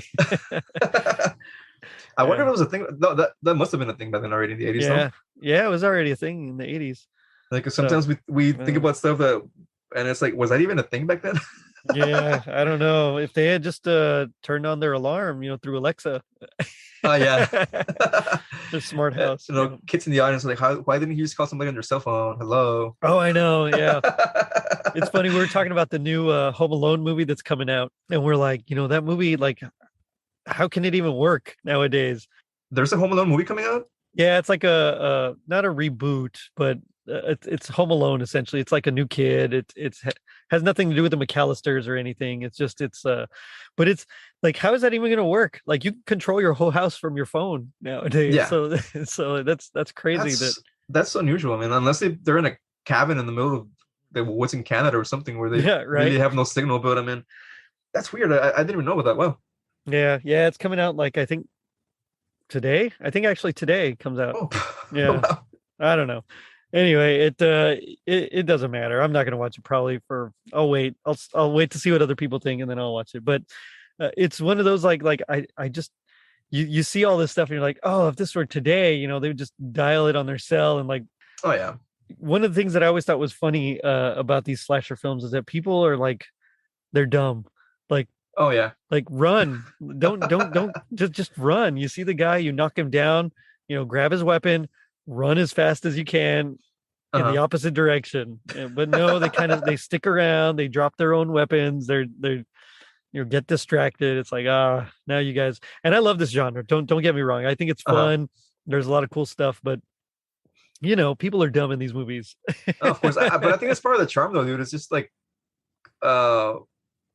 I wonder if Yeah. it was a thing. No, that must have been a thing back then already in the 80s, no? Yeah. Yeah, it was already a thing in the 80s. Like So, sometimes we think uh, about stuff that, and it's like, was that even a thing back then? yeah, I don't know. If they had just turned on their alarm, through Alexa. Oh yeah. Their smart house. Yeah. Kids in the audience are like, why didn't you just call somebody on their cell phone? Hello. Oh, I know. Yeah. It's funny. We were talking about the new Home Alone movie that's coming out, and we're like, that movie, like, how can it even work nowadays? There's a Home Alone movie coming out. Yeah, it's like a not a reboot, but it's Home Alone essentially. It's like a new kid. It's has nothing to do with the McAllisters or anything. But it's like, how is that even going to work? Like, you can control your whole house from your phone nowadays. Yeah, So that's crazy. That that's unusual. I mean, unless they're in a cabin in the middle of the woods in Canada or something where they Yeah, really right. have no signal. But I mean, that's weird. I didn't even know about that. Well, Yeah, it's coming out like I think today. I think actually today comes out. oh, Yeah, wow. I don't know. Anyway, it doesn't matter. I'm not gonna watch it probably for. I'll wait. I'll wait to see what other people think and then I'll watch it. But it's one of those like I just you see all this stuff and you're like, oh, if this were today, they would just dial it on their cell. And like, Oh yeah. one of the things that I always thought was funny about these slasher films is that people are like, they're dumb. Like Oh yeah. run. Don't just run. You see the guy, you knock him down, grab his weapon, run as fast as you can in the Uh-huh. opposite direction. But no, they stick around, they drop their own weapons, they're get distracted. It's like, now you guys, and I love this genre. Don't get me wrong. I think it's Uh-huh. fun. There's a lot of cool stuff, but people are dumb in these movies. Oh, of course. But I think it's part of the charm, though, dude. It's just like, uh,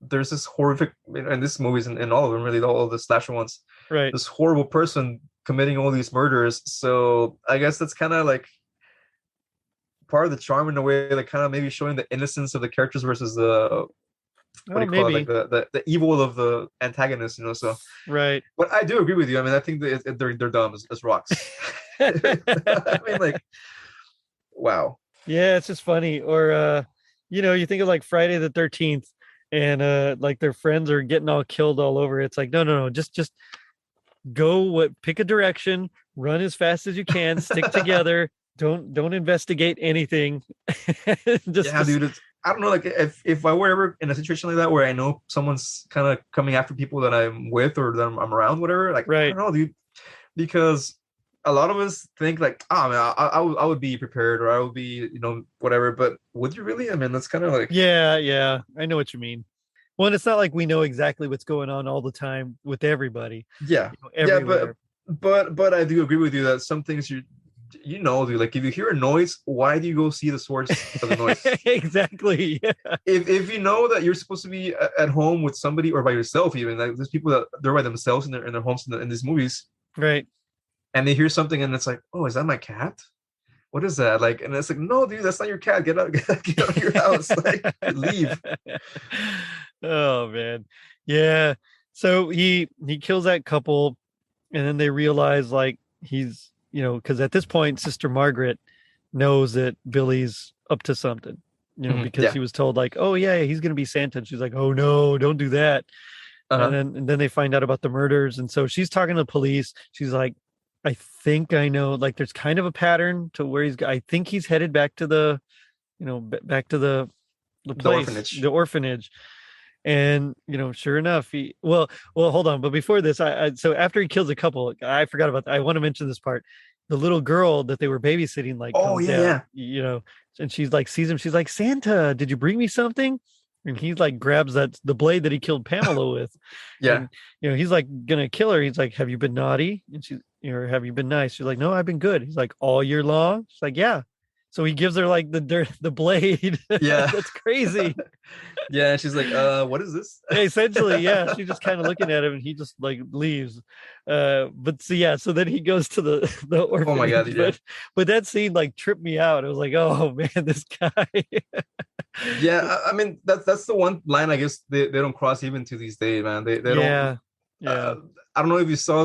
there's this horrific, and this movies and all of them, really, all of the slasher ones. Right. This horrible person committing all these murders. So I guess that's kind of like part of the charm in a way, like kind of maybe showing the innocence of the characters versus the what do Oh, you call it, maybe. like the evil of the antagonist, So, Right. but I do agree with you. I mean, I think they're dumb as rocks. I mean, like, wow. Yeah, it's just funny. Or you think of like Friday the 13th and like their friends are getting all killed all over. It's like, no, just pick a direction, run as fast as you can, stick together, don't investigate anything. Yeah, Just dude. I don't know. Like, if I were ever in a situation like that where I know someone's kind of coming after people that I'm with or that I'm around, whatever. Like, I right. don't know, dude. Because a lot of us think like, oh man, I would be prepared or I would be, whatever. But would you really? I mean, that's kind of like, Yeah, I know what you mean. Well, and it's not like we know exactly what's going on all the time with everybody, yeah, yeah. But everywhere. but I do agree with you that some things dude. Like, if you hear a noise, why do you go see the source of the noise? Exactly. Yeah. If you know that you're supposed to be at home with somebody or by yourself, even like there's people that they're by themselves in their homes in these movies, Right. and they hear something and it's like, oh, is that my cat? What is that? Like, and it's like, no, dude, that's not your cat. Get out, get out of your house. Like, leave. Oh man. Yeah. So he kills that couple and then they realize like he's, because at this point Sister Margaret knows that Billy's up to something, because Yeah. he was told like, oh yeah, he's going to be Santa. And she's like, oh no, don't do that. Uh-huh. And then they find out about the murders. And so she's talking to the police. She's like, I think I know, like there's kind of a pattern to where I think he's headed back to back to the place, Orphanage. the orphanage. And sure enough, well, hold on. But before this, so after he kills a couple, I forgot about that. I want to mention this part. the little girl that they were babysitting like Oh comes yeah, down, yeah, and she's like sees him. She's like, Santa, did you bring me something? And he's like grabs the blade that he killed Pamela with, yeah. and he's like gonna kill her. He's like, have you been naughty? And she's, have you been nice? She's like, no, I've been good. He's like, all year long? She's like, yeah. So he gives her like the blade. Yeah. That's crazy. Yeah, and she's like, what is this? Essentially, yeah. She's just kind of looking at him, and he just like leaves. But so yeah, so then he goes to the Oh my god, orphanage. yeah. But that scene like tripped me out. I was like, oh man, this guy. Yeah, I mean that's the one line I guess they don't cross even to these days, man. They don't. Yeah, yeah, I don't know if you saw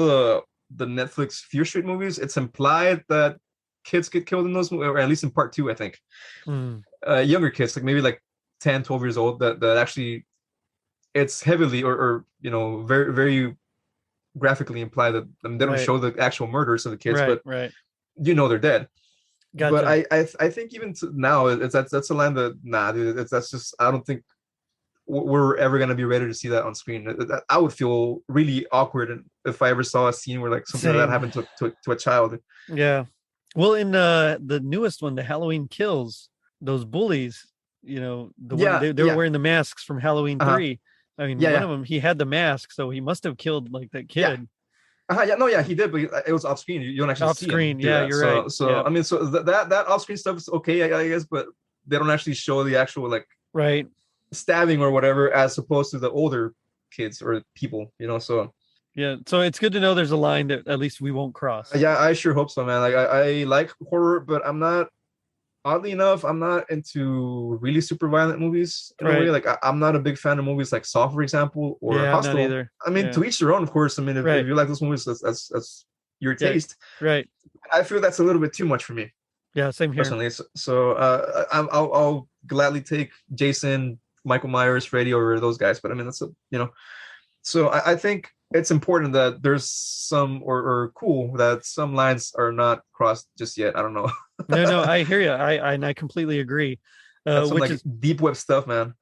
the Netflix Fear Street movies. It's implied that kids get killed in those, or at least in part two, I think. mm, Younger kids, like maybe like 10, 12 years old, that actually it's heavily or very very graphically implied that they don't right, show the actual murders of the kids, right, but right. they're dead. But Gotcha. I think even now that's a line that nah, dude, that's just I don't think we're ever gonna be ready to see that on screen. I would feel really awkward if I ever saw a scene where like something like that Same. happened to a child. Yeah. Well, in the newest one, the Halloween Kills, those bullies, the one Yeah, they were yeah, wearing the masks from Halloween uh-huh. 3. I mean, Yeah, one yeah, of them, he had the mask, so he must have killed like that yeah. kid Yeah, no, yeah, he did, but it was off screen. You don't actually off see him screen. do Yeah, that. you're right. So Yeah. I mean, so that off screen stuff is okay, I guess, but they don't actually show the actual like Right. stabbing or whatever, as opposed to the older kids or people. So Yeah. So it's good to know there's a line that at least we won't cross. yeah, I sure hope so, man. Like I like horror, but I'm not. Oddly enough, I'm not into really super violent movies in a way. Right. Like I'm not a big fan of movies like Saw, for example, or Yeah, I'm not Hostel. either. I mean, Yeah. to each their own, of course. I mean, if Right. you like those movies, that's your Yeah. taste. Right. I feel that's a little bit too much for me Yeah. Same here. personally. So I'll gladly take Jason, Michael Myers, Freddy over those guys. But I mean, So I think it's important that there's some or cool that some lines are not crossed just yet. I don't know. No, I hear you. I completely agree. That's some Which like is deep web stuff, man.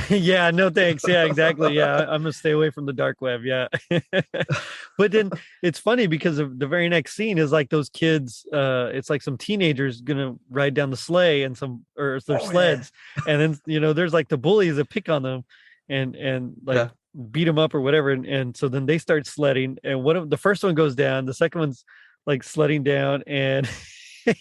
yeah, no thanks. Yeah, exactly. Yeah, I'm gonna stay away from the dark web. Yeah. But then it's funny because of the very next scene is like those kids, it's like some teenagers gonna ride down the sleigh and their Oh yeah, sleds, and then there's like the bullies that pick on them and like yeah. beat them up or whatever, and so then they start sledding, and the first one goes down, the second one's like sledding down, and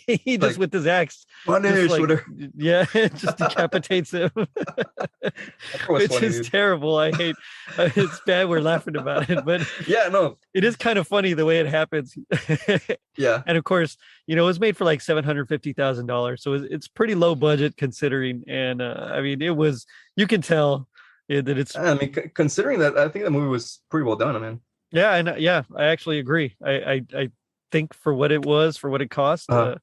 he just Like with his axe just punish, like whatever. yeah, just decapitates him. That was Which funny, is dude. terrible. I hate it's bad we're laughing about it, but Yeah, no, it is kind of funny the way it happens. yeah. And of course, it was made for like $750,000, so it's pretty low budget considering. And I mean, you can tell that it's I mean, considering that, I think the movie was pretty well done. I mean, yeah, and yeah, I actually agree. I think for what it was, for what it cost, uh,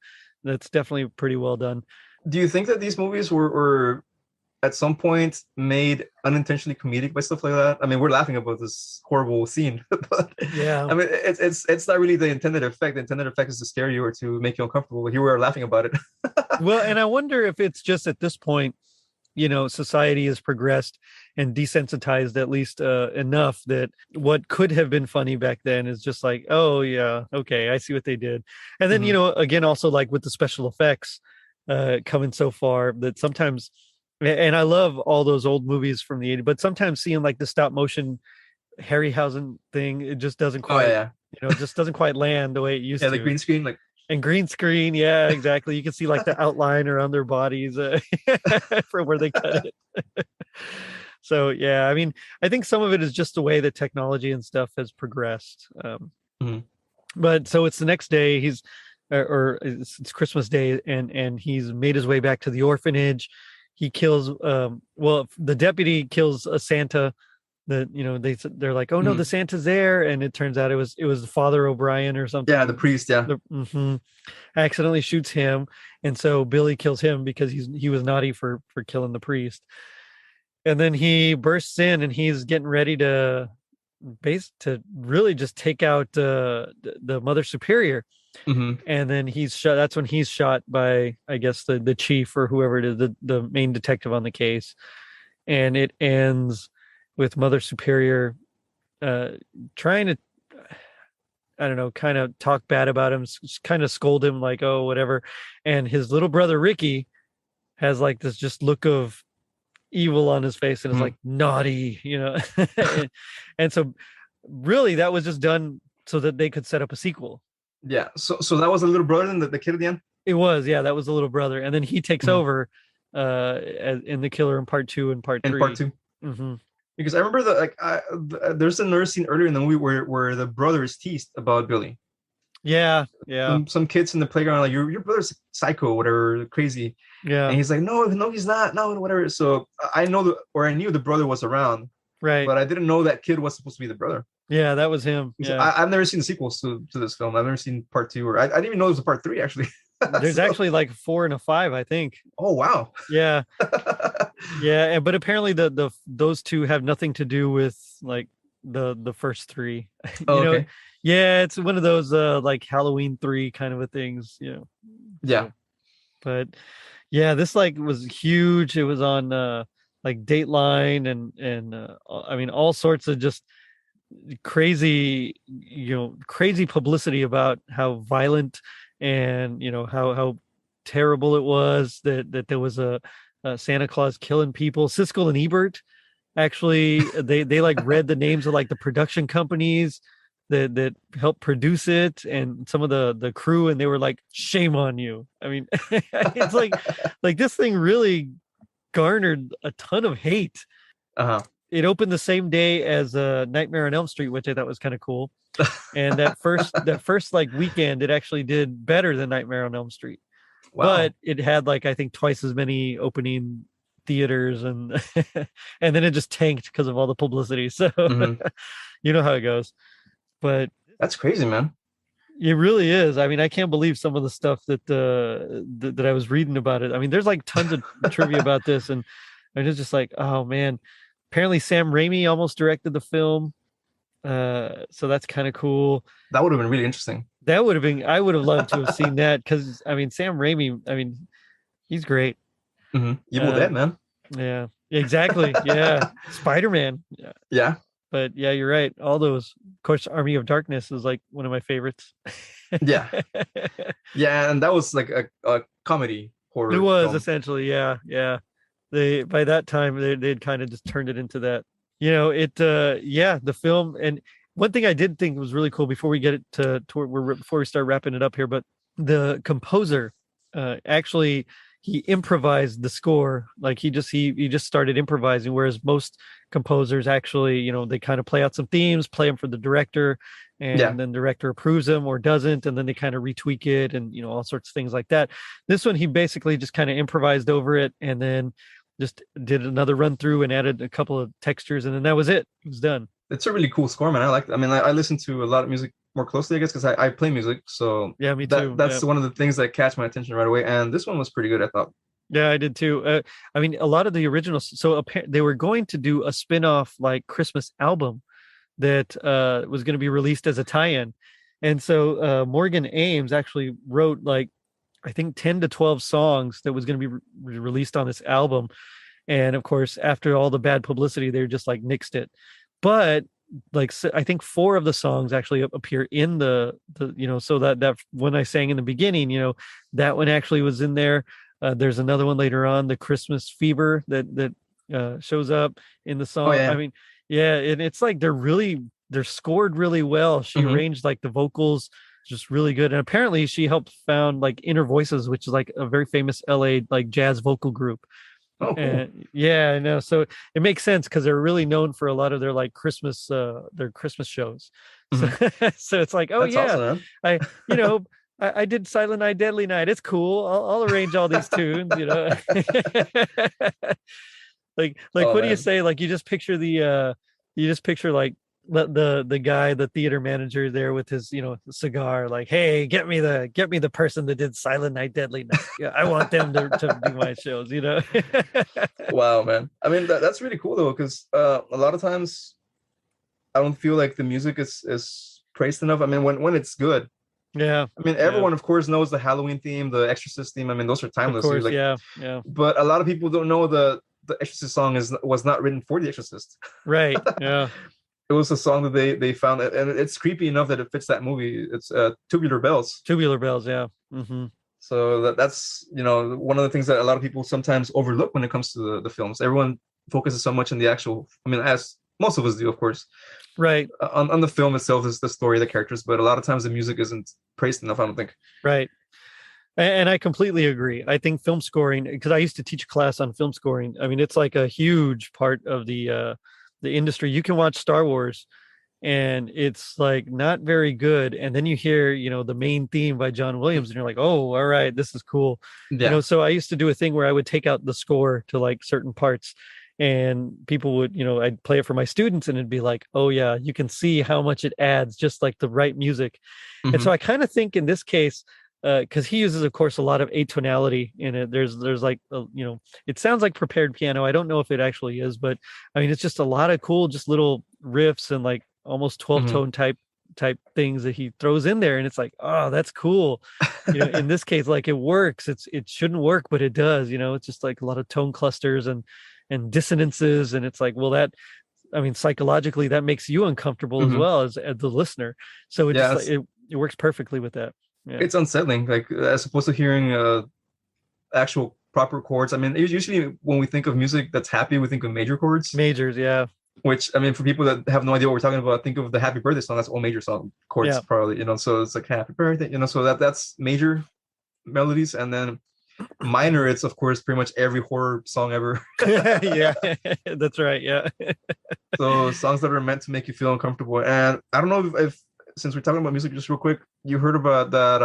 that's definitely pretty well done. do you think that these movies were at some point made unintentionally comedic by stuff like that? I mean, we're laughing about this horrible scene, but Yeah. I mean, it's not really the intended effect. The intended effect is to scare you or to make you uncomfortable. But here we are laughing about it. Well, and I wonder if it's just at this point, society has progressed and desensitized at least enough that what could have been funny back then is just like, oh yeah, okay, I see what they did. And then, Mhm. again, also like with the special effects coming so far that sometimes, and I love all those old movies from the 80s, but sometimes seeing like the stop motion Harryhausen thing, it just doesn't Oh quite, yeah, it just doesn't quite land the way it yeah. used The to. green screen, like And green screen, yeah, exactly. You can see like the outline around their bodies from where they cut it. So yeah, I mean, I think some of it is just the way that technology and stuff has progressed. mhm. But so it's the next day. Or it's Christmas Day, and he's made his way back to the orphanage. He kills. Well, the deputy kills a Santa. That they're like, oh no, Mhm. the Santa's there, and it turns out it was Father O'Brien or something. Yeah, the priest. Yeah, Accidentally shoots him, and so Billy kills him because he was naughty for killing the priest. And then he bursts in, and he's getting ready to really just take out the Mother Superior. hmm And then he's shot. That's when he's shot by, I guess, the chief or whoever it is, the main detective on the case. And it ends with Mother Superior trying to. I don't know, kind of talk bad about him, kind of scold him like, oh, whatever. And his little brother Ricky has like this just look of evil on his face and is Mhm. like naughty, and so really that was just done so that they could set up a sequel. Yeah. So that was a little brother and the kid at the end. It was, yeah, that was the little brother, and then he takes Mhm. over in the killer in part 2 and part In part 3. two. Hmm. Because I remember there's another scene earlier in the movie where the brother is teased about Billy. Yeah, yeah, Some kids in the playground like your brother's psycho, whatever, crazy, yeah, and he's like, no, he's not, no, whatever. So I knew the brother was around, right, but I didn't know that kid was supposed to be the brother. yeah, that was him. Because Yeah, I've never seen the sequels to this film. I've never seen part two, or I didn't even know there was a part three actually. there's So, actually like 4 and a 5, I think. oh wow. Yeah, yeah, but apparently the those two have nothing to do with like the first 3. Oh, you know, okay. yeah, it's one of those like Halloween 3 kind of a things. Yeah. So, but yeah, this like was huge. It was on like Dateline and I mean all sorts of just crazy publicity about how violent and how terrible it was that there was a Santa Claus killing people. Siskel and Ebert actually they like read the names of like the production companies that helped produce it and some of the crew, and they were like, shame on you. I mean, it's like this thing really garnered a ton of hate. Uh-huh. It opened the same day as Nightmare on Elm Street, which I thought was kind of cool. And that first like weekend, it actually did better than Nightmare on Elm Street, Wow. but it had like I think twice as many opening theaters, and and then it just tanked because of all the publicity. So Hmm. you know how it goes. But That's crazy, man. it really is. I mean, I can't believe some of the stuff that I was reading about it. I mean, there's like tons of trivia about this, and it's just like, oh man. Apparently, Sam Raimi almost directed the film, so that's kind of cool. That would have been really interesting. That would have been. I would have loved to have seen that because I mean, Sam Raimi. I mean, he's great. Evil Uh, Dead, man. yeah, exactly. Yeah, Spider Man. Yeah, Yeah. but yeah, you're right. All those, of course, Army of Darkness is like one of my favorites. Yeah. Yeah, and that was like a comedy It horror was film. essentially, yeah, yeah. They by that time they'd kind of just turned it into that. Yeah, the film. And one thing I did think was really cool before we get it before we start wrapping it up here, but the composer actually he improvised the score. Like he just started improvising, whereas most composers actually, they kind of play out some themes, play them for the director, Yeah. and then the director approves them or doesn't, and then they kind of retweak it and all sorts of things like that. This one he basically just kind of improvised over it and then just did another run through and added a couple of textures, and then that was it. It was done. It's a really cool score, man. I like. I mean, I listen to a lot of music more closely, I guess, because I play music. So Yeah, me that too. Yeah, that's one of the things that catch my attention right away. And this one was pretty good, I thought. yeah, I did too. I mean, a lot of the originals. So they were going to do a spin-off like Christmas album that was going to be released as a tie-in, and so Morgan Ames actually wrote like I think 10 to 12 songs that was going to be released on this album. And of course, after all the bad publicity, they just like nixed it. But like I think 4 of the songs actually appear in the so that when I sang in the beginning, that one actually was in there. There's another one later on, the Christmas Fever that shows up in the Oh song. I yeah. mean, yeah, and it's like they're scored really well. She Hmm. arranged like the vocals just really good, and apparently she helped found like Inner Voices, which is like a very famous LA like jazz vocal group. Oh, cool. And yeah, I know. So it makes sense because they're really known for a lot of their like their Christmas shows. So Hmm. so it's like, oh That's yeah, awesome, man. I you know I did Silent Night, Deadly Night. It's cool. I'll arrange all these tunes. Like Oh what do you man. say? Like you just picture like the guy, the theater manager there with his cigar, like, hey, get me the person that did Silent Night, Deadly Night. Yeah, I want them to do my shows. Wow, man. I mean, that's really cool though, because a lot of times I don't feel like the music is praised enough. I mean, when it's good. Yeah, I mean, yeah, everyone, of course, knows the Halloween theme, the Exorcist theme. I mean, those are of timeless. Dude. course, Like, yeah, yeah, but a lot of people don't know the Exorcist song was not written for the Exorcist. right, yeah, it was a song that they found, and it's creepy enough that it fits that movie. It's Tubular Bells. Tubular Bells, yeah. So that's one of the things that a lot of people sometimes overlook when it comes to the films. Everyone focuses so much on the actual, I mean, as most of us do, of course, Right. On the film itself, is the story, the characters, but a lot of times the music isn't praised enough, I don't think. Right. And I completely agree. I think film scoring, because I used to teach a class on film scoring. I mean, it's like a huge part of the industry. You can watch Star Wars and it's like not very good. And then you hear, the main theme by John Williams, and you're like, oh, all right, this is cool. Yeah. So I used to do a thing where I would take out the score to like certain parts, and people would, I'd play it for my students, and it'd be like, oh yeah, you can see how much it adds, just like the right music. And so I kind of think in this case, because he uses, of course, a lot of atonality in it. There's like, it sounds like prepared piano. I don't know if it actually is, but I mean, it's just a lot of cool, just little riffs and like almost 12 tone type things that he throws in there, and it's like, oh, that's cool. In this case, like, it works. It shouldn't work, but it does. It's just like a lot of tone clusters and dissonances, and it's like, well, that, I mean, psychologically that makes you uncomfortable as well as the listener. So it just like, it works perfectly with that. Yeah. It's unsettling, like, as opposed to hearing actual proper chords. I mean, usually when we think of music that's happy, we think of major chords. Majors, yeah. Which, I mean, for people that have no idea what we're talking about, think of the Happy Birthday song. That's all major song chords, probably. So it's like Happy Birthday. So that's major melodies, and then minor, it's of course pretty much every horror song ever. Yeah, that's right. Yeah. So songs that are meant to make you feel uncomfortable. And I don't know if since we're talking about music, just real quick, you heard about that?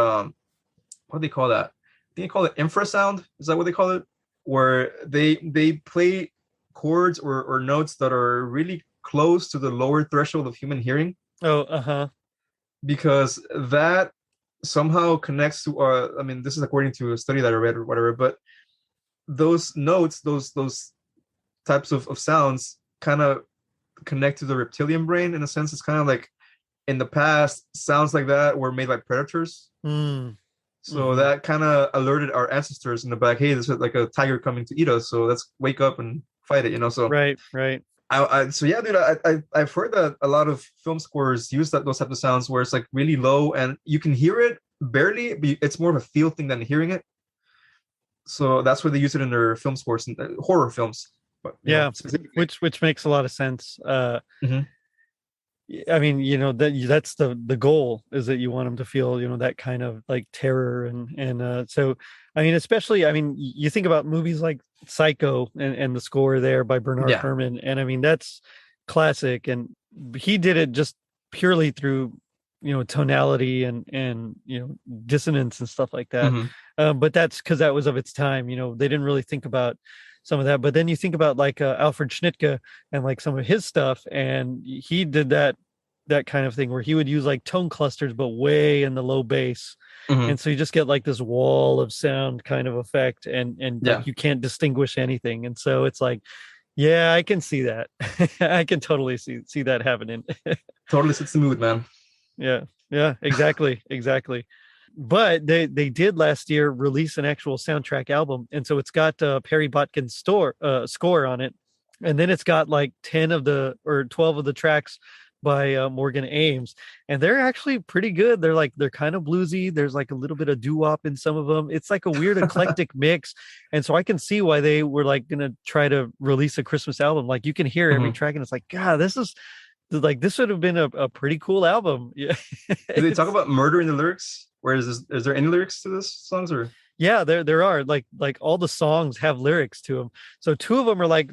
What do they call that? I think they call it infrasound. Is that what they call it? Where they play chords or notes that are really close to the lower threshold of human hearing. Oh, because that somehow connects to I mean, this is according to a study that I read or whatever, but those notes, those types of sounds kind of connect to the reptilian brain in a sense. It's kind of like, in the past, sounds like that were made by predators. So that kind of alerted our ancestors in the back, hey, this is like a tiger coming to eat us, so let's wake up and fight it. So right. So yeah, dude, I've heard that a lot of film scores use those types of sounds where it's like really low and you can hear it barely, but it's more of a feel thing than hearing it. So that's where they use it in their film scores and horror films. But, yeah, which makes a lot of sense. I mean, that's the goal, is that you want them to feel, that kind of like terror and so, I mean, especially, I mean, you think about movies like Psycho and the score there by Bernard Herrmann, and I mean, that's classic, and he did it just purely through, tonality and dissonance and stuff like that. But that's because that was of its time. They didn't really think about some of that. But then you think about like Alfred Schnittke and like some of his stuff, and he did that kind of thing where he would use like tone clusters but way in the low bass. And so you just get like this wall of sound kind of effect, and like, you can't distinguish anything. And so it's like, yeah, I can see that. I can totally see that happening. Totally sets the mood, man. Yeah, exactly. But they did last year release an actual soundtrack album, and so it's got Perry Botkin's score on it, and then it's got like 12 of the tracks by Morgan Ames, and they're actually pretty good. They're kind of bluesy. There's like a little bit of doo-wop in some of them. It's like a weird eclectic mix, and so I can see why they were like gonna try to release a Christmas album. Like, you can hear every track, and it's like, God, this would have been a pretty cool album. Yeah. Do they talk about murder in the lyrics? Where is there any lyrics to this songs, or? Yeah, there are like all the songs have lyrics to them. So two of them are like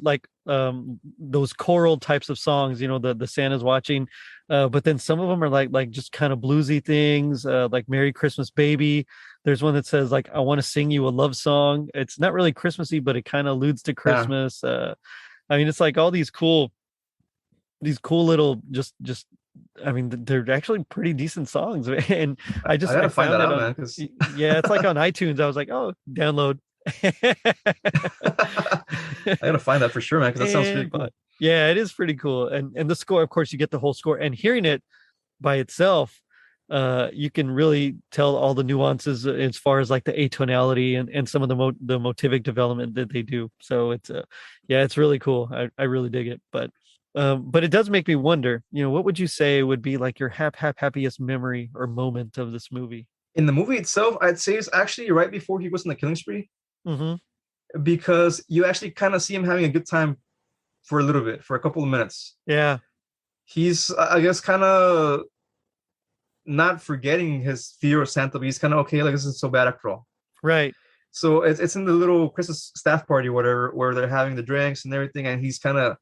those choral types of songs, the Santa's watching, but then some of them are like just kind of bluesy things, like Merry Christmas Baby. There's one that says like, I want to sing you a love song. It's not really Christmassy, but it kind of alludes to Christmas. I mean, it's like all these cool little just I mean, they're actually pretty decent songs, and I gotta find that out, man. Yeah, it's like on iTunes. I was like, oh, download. I gotta find that for sure, man, because that sounds pretty cool. Yeah, it is pretty cool, and the score, of course, you get the whole score, and hearing it by itself, you can really tell all the nuances as far as like the atonality and some of the motivic development that they do. So it's it's really cool. I really dig it, but. But it does make me wonder, what would you say would be like your happiest memory or moment of this movie? In the movie itself, I'd say it's actually right before he was in the killing spree, Mm-hmm. because you actually kind of see him having a good time for a little bit, for a couple of minutes. Yeah. He's, I guess, kind of not forgetting his fear of Santa, but he's kind of okay, like this isn't so bad after all. Right. So it's in the little Christmas staff party, whatever, where they're having the drinks and everything, and he's kind of,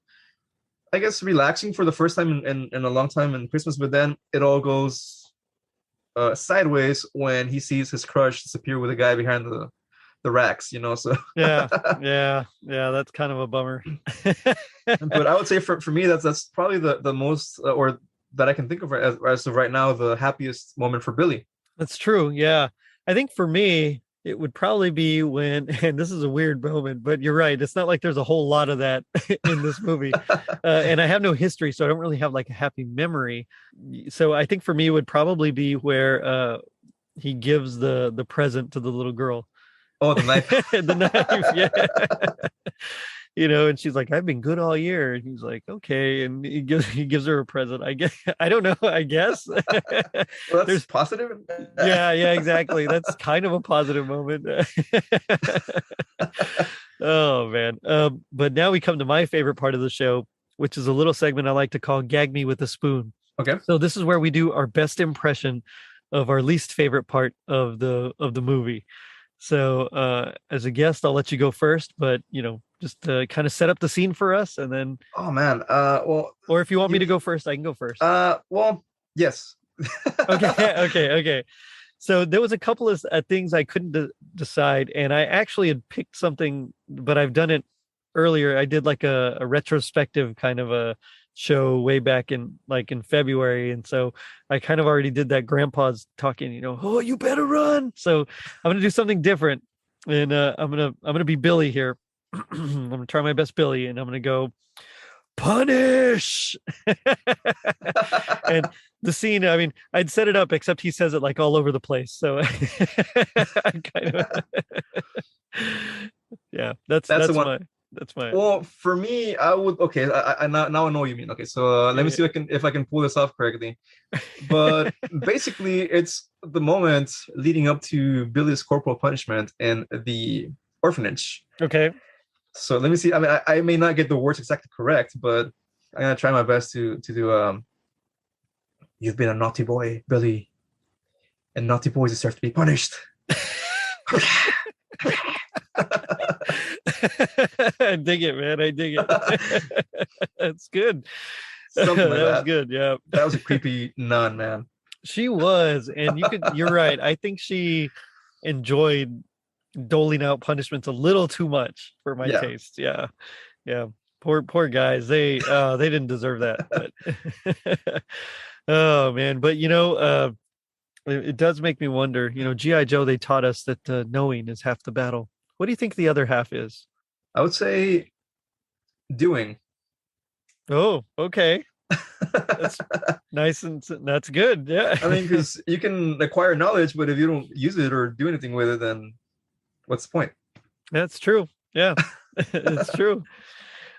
I guess, relaxing for the first time in a long time in Christmas. But then it all goes sideways when he sees his crush disappear with a guy behind the racks, So Yeah. That's kind of a bummer. but I would say for me that's probably the most or that I can think of as of right now, the happiest moment for Billy. That's true. Yeah. I think for me, it would probably be when, and this is a weird moment, but you're right. It's not like there's a whole lot of that in this movie. And I have no history, so I don't really have like a happy memory. So I think for me, it would probably be where he gives the present to the little girl. Oh, the knife. The knife, yeah. And she's like, I've been good all year. And he's like, okay. And he gives her a present. I guess, I don't know. I guess. Well, that's positive. Yeah, exactly. That's kind of a positive moment. Oh man. But now we come to my favorite part of the show, which is a little segment I like to call Gag Me with a Spoon. Okay. So this is where we do our best impression of our least favorite part of the movie. So as a guest, I'll let you go first, but just to kind of set up the scene for us, and then Oh man. or if you want me to go first, I can go first. Well, yes. Okay. So there was a couple of things I couldn't decide, and I actually had picked something, but I've done it earlier. I did like a retrospective kind of a show way back in February, and so I kind of already did that. Grandpa's talking, oh, you better run. So I'm gonna do something different, and I'm gonna be Billy here. I'm gonna try my best Billy, and I'm gonna go punish. And the scene, I mean, I'd set it up, except he says it like all over the place. So I kind of yeah, that's the one. That's my Well, for me, I would I now I know what you mean. Okay, so let me see if I can pull this off correctly. But basically, it's the moment leading up to Billy's corporal punishment in the orphanage. Okay. So let me see. I mean, I may not get the words exactly correct, but I'm gonna try my best to do. You've been a naughty boy, Billy, and naughty boys deserve to be punished. I dig it, man. I dig it. That's good. Something like that was good. Yeah. That was a creepy nun, man. She was, and you're right. I think she enjoyed doling out punishments a little too much for my taste. Yeah. Poor guys. They didn't deserve that. But oh man. But it does make me wonder. G.I. Joe, they taught us that knowing is half the battle. What do you think the other half is? I would say doing. Oh, okay. That's nice, and that's good. Yeah. I mean, because you can acquire knowledge, but if you don't use it or do anything with it, then what's the point? That's true. Yeah, it's true.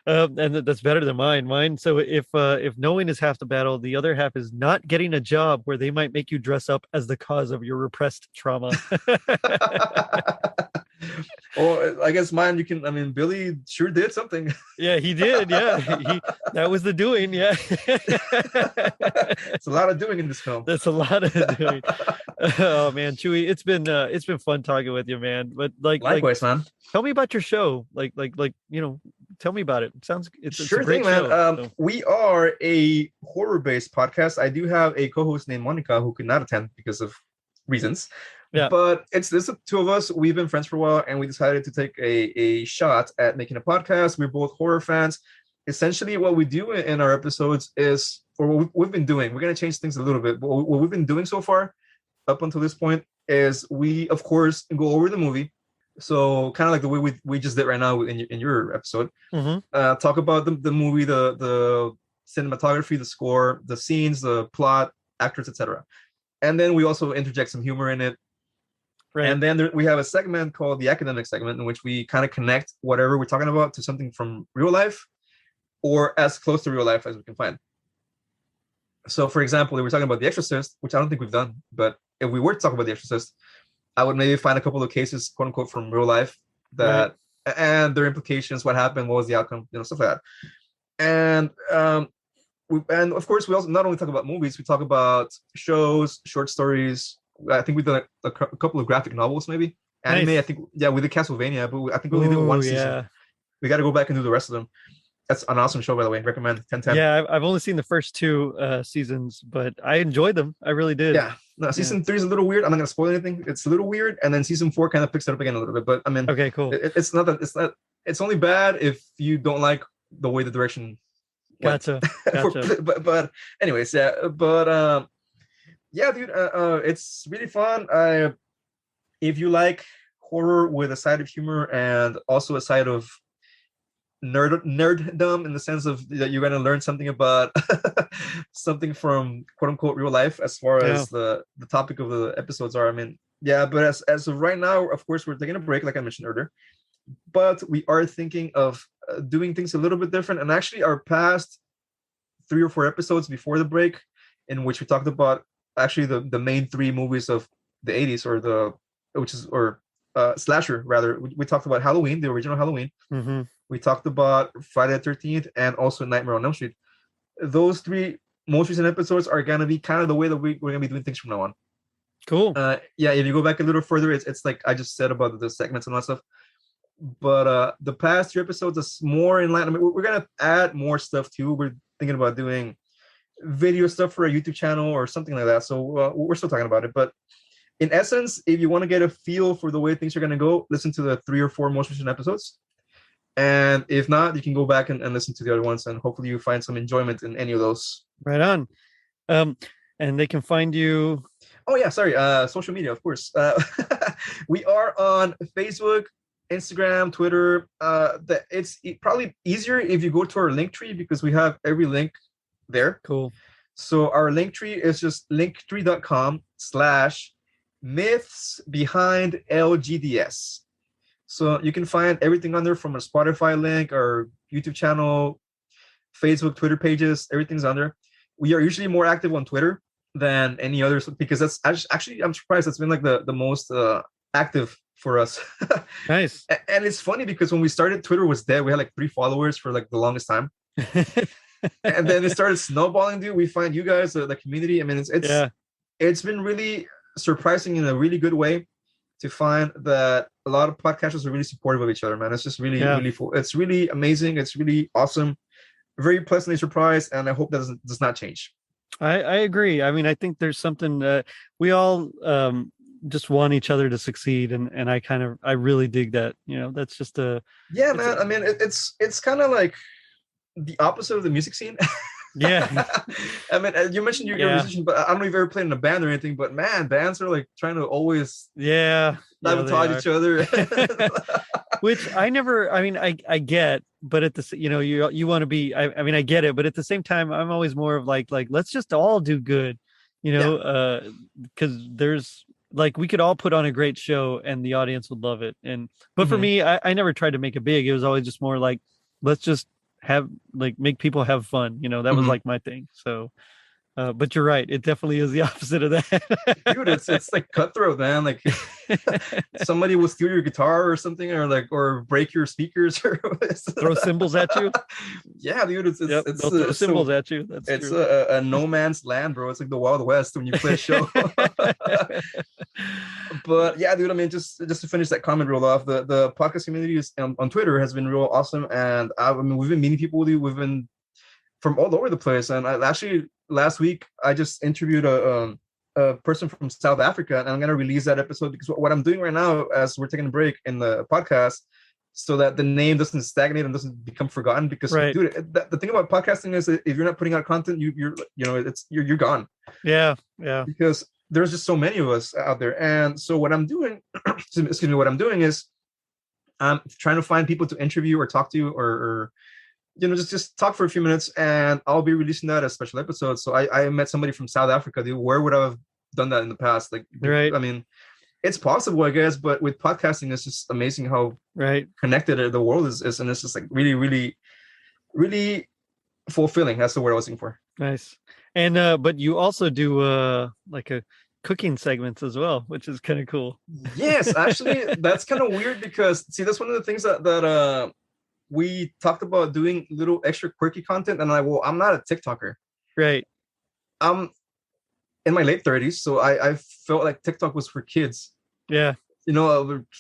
And that's better than mine. So if knowing is half the battle, the other half is not getting a job where they might make you dress up as the cause of your repressed trauma. Or I guess mine, I mean, Billy sure did something. Yeah, he did. Yeah, that was the doing. Yeah. It's a lot of doing in this film. That's a lot of doing. Oh man, Chuy, it's been fun talking with you, man. But likewise, man. Tell me about your show. Tell me about it. It's sure a great thing, man. show, We are a horror-based podcast. I do have a co-host named Monica who could not attend because of reasons. Yeah. But it's the two of us. We've been friends for a while, and we decided to take a shot at making a podcast. We're both horror fans. Essentially, what we do in our episodes is, or what we've been doing, we're going to change things a little bit. But what we've been doing so far, up until this point, is we, of course, go over the movie. So kind of like the way we just did right now in your episode. Mm-hmm. Talk about the movie, the cinematography, the score, the scenes, the plot, actors, etc. And then we also interject some humor in it. Right. And then we have a segment called the academic segment, in which we kind of connect whatever we're talking about to something from real life. or as close to real life as we can find. So, for example, we were talking about The Exorcist, which I don't think we've done, but if we were to talk about The Exorcist, I would maybe find a couple of cases, quote unquote, from real life that and their implications, what happened, what was the outcome, stuff like that. And and of course, we also not only talk about movies, we talk about shows, short stories. I think we've done a couple of graphic novels, maybe anime. Nice. I think we did Castlevania, but I think we only did one season. We got to go back and do the rest of them. That's an awesome show, by the way. Recommend 10/10. Yeah, I've only seen the first 2 seasons, but I enjoyed them. I really did. Yeah. No, season 3 is a little weird. I'm not gonna spoil anything. It's a little weird, and then season 4 kind of picks it up again a little bit. But I mean, okay, cool. It's not that. It's not. It's only bad if you don't like the way the direction. Gotcha. but anyways, yeah. But yeah, dude. It's really fun. If you like horror with a side of humor and also a side of nerddom in the sense of that you're going to learn something about something from quote unquote real life as far as the topic of the episodes are. I mean, yeah, but as of right now, of course, we're taking a break, like I mentioned earlier, but we are thinking of doing things a little bit different. And actually, our past 3 or 4 episodes before the break, in which we talked about actually the main 3 movies of the 80s, or slasher rather. We talked about Halloween, the original Halloween. Mm-hmm. We talked about Friday the 13th and also Nightmare on Elm Street. Those 3 most recent episodes are going to be kind of the way that we're going to be doing things from now on. Cool. Yeah, if you go back a little further, it's like I just said about the segments and all that stuff. But the past 3 episodes is more in line. I mean, we're going to add more stuff too. We're thinking about doing video stuff for a YouTube channel or something like that. So we're still talking about it. But in essence, if you want to get a feel for the way things are going to go, listen to the 3 or 4 most recent episodes. And if not, you can go back and listen to the other ones, and hopefully you find some enjoyment in any of those. Right on. And they can find you. Oh yeah, sorry. Social media, of course. We are on Facebook, Instagram, Twitter. It's probably easier if you go to our link tree because we have every link there. Cool. So our link tree is just linktree.com/myths behind LGDS. So you can find everything on there, from a Spotify link, our YouTube channel, Facebook, Twitter pages. Everything's on there. We are usually more active on Twitter than any others because that's actually, I'm surprised, that's been like the most active for us. Nice. And it's funny because when we started, Twitter was dead. We had like 3 followers for like the longest time. And then it started snowballing, dude. We find you guys, the community. I mean, it's been really surprising in a really good way to find that a lot of podcasters are really supportive of each other, man. It's just really, really cool. It's really amazing. It's really awesome. Very pleasantly surprised, and I hope that does not change. I agree. I mean, I think there's something we all just want each other to succeed, and I really dig that. That's just man. I mean, it's kind of like the opposite of the music scene. Yeah. I mean, you mentioned you're a musician, but I don't know if you've ever played in a band or anything, but man, bands are like trying to always sabotage each other. Which I get, but at the, you want to be, I mean, I get it, but at the same time, I'm always more of like, let's just all do good, because there's like, we could all put on a great show and the audience would love it. But for me, I never tried to make it big. It was always just more like, let's just make people have fun. That was like my thing. So, but you're right. It definitely is the opposite of that. Dude, it's like cutthroat, man. Like somebody will steal your guitar or something, or break your speakers, or throw cymbals at you. Yeah, dude, it's they'll throw cymbals at you. It's a no man's land, bro. It's like the Wild West when you play a show. But yeah, dude, I mean, just to finish that comment real off, the podcast community is on Twitter has been real awesome, and I mean, we've been meeting people with you. We've been from all over the place, and last week I just interviewed a person from South Africa, and I'm going to release that episode because what I'm doing right now, as we're taking a break in the podcast, so that the name doesn't stagnate and doesn't become forgotten. Because dude, the thing about podcasting is that if you're not putting out content, you're gone. Yeah. Because there's just so many of us out there, and so what I'm doing, what I'm doing is I'm trying to find people to interview or talk to, or just talk for a few minutes, and I'll be releasing that as special episodes. So I met somebody from South Africa, dude. Where would I have done that in the past? Like, right. I mean, it's possible, I guess, but with podcasting, it's just amazing how connected the world is, and it's just like really, really, really fulfilling. That's the word I was looking for. Nice. And but you also do like a cooking segments as well, which is kind of cool. Yes, actually, that's kind of weird because see, that's one of the things that we talked about doing little extra quirky content, and I'm not a TikToker. Right. I'm in my late 30s, so I felt like TikTok was for kids. Yeah.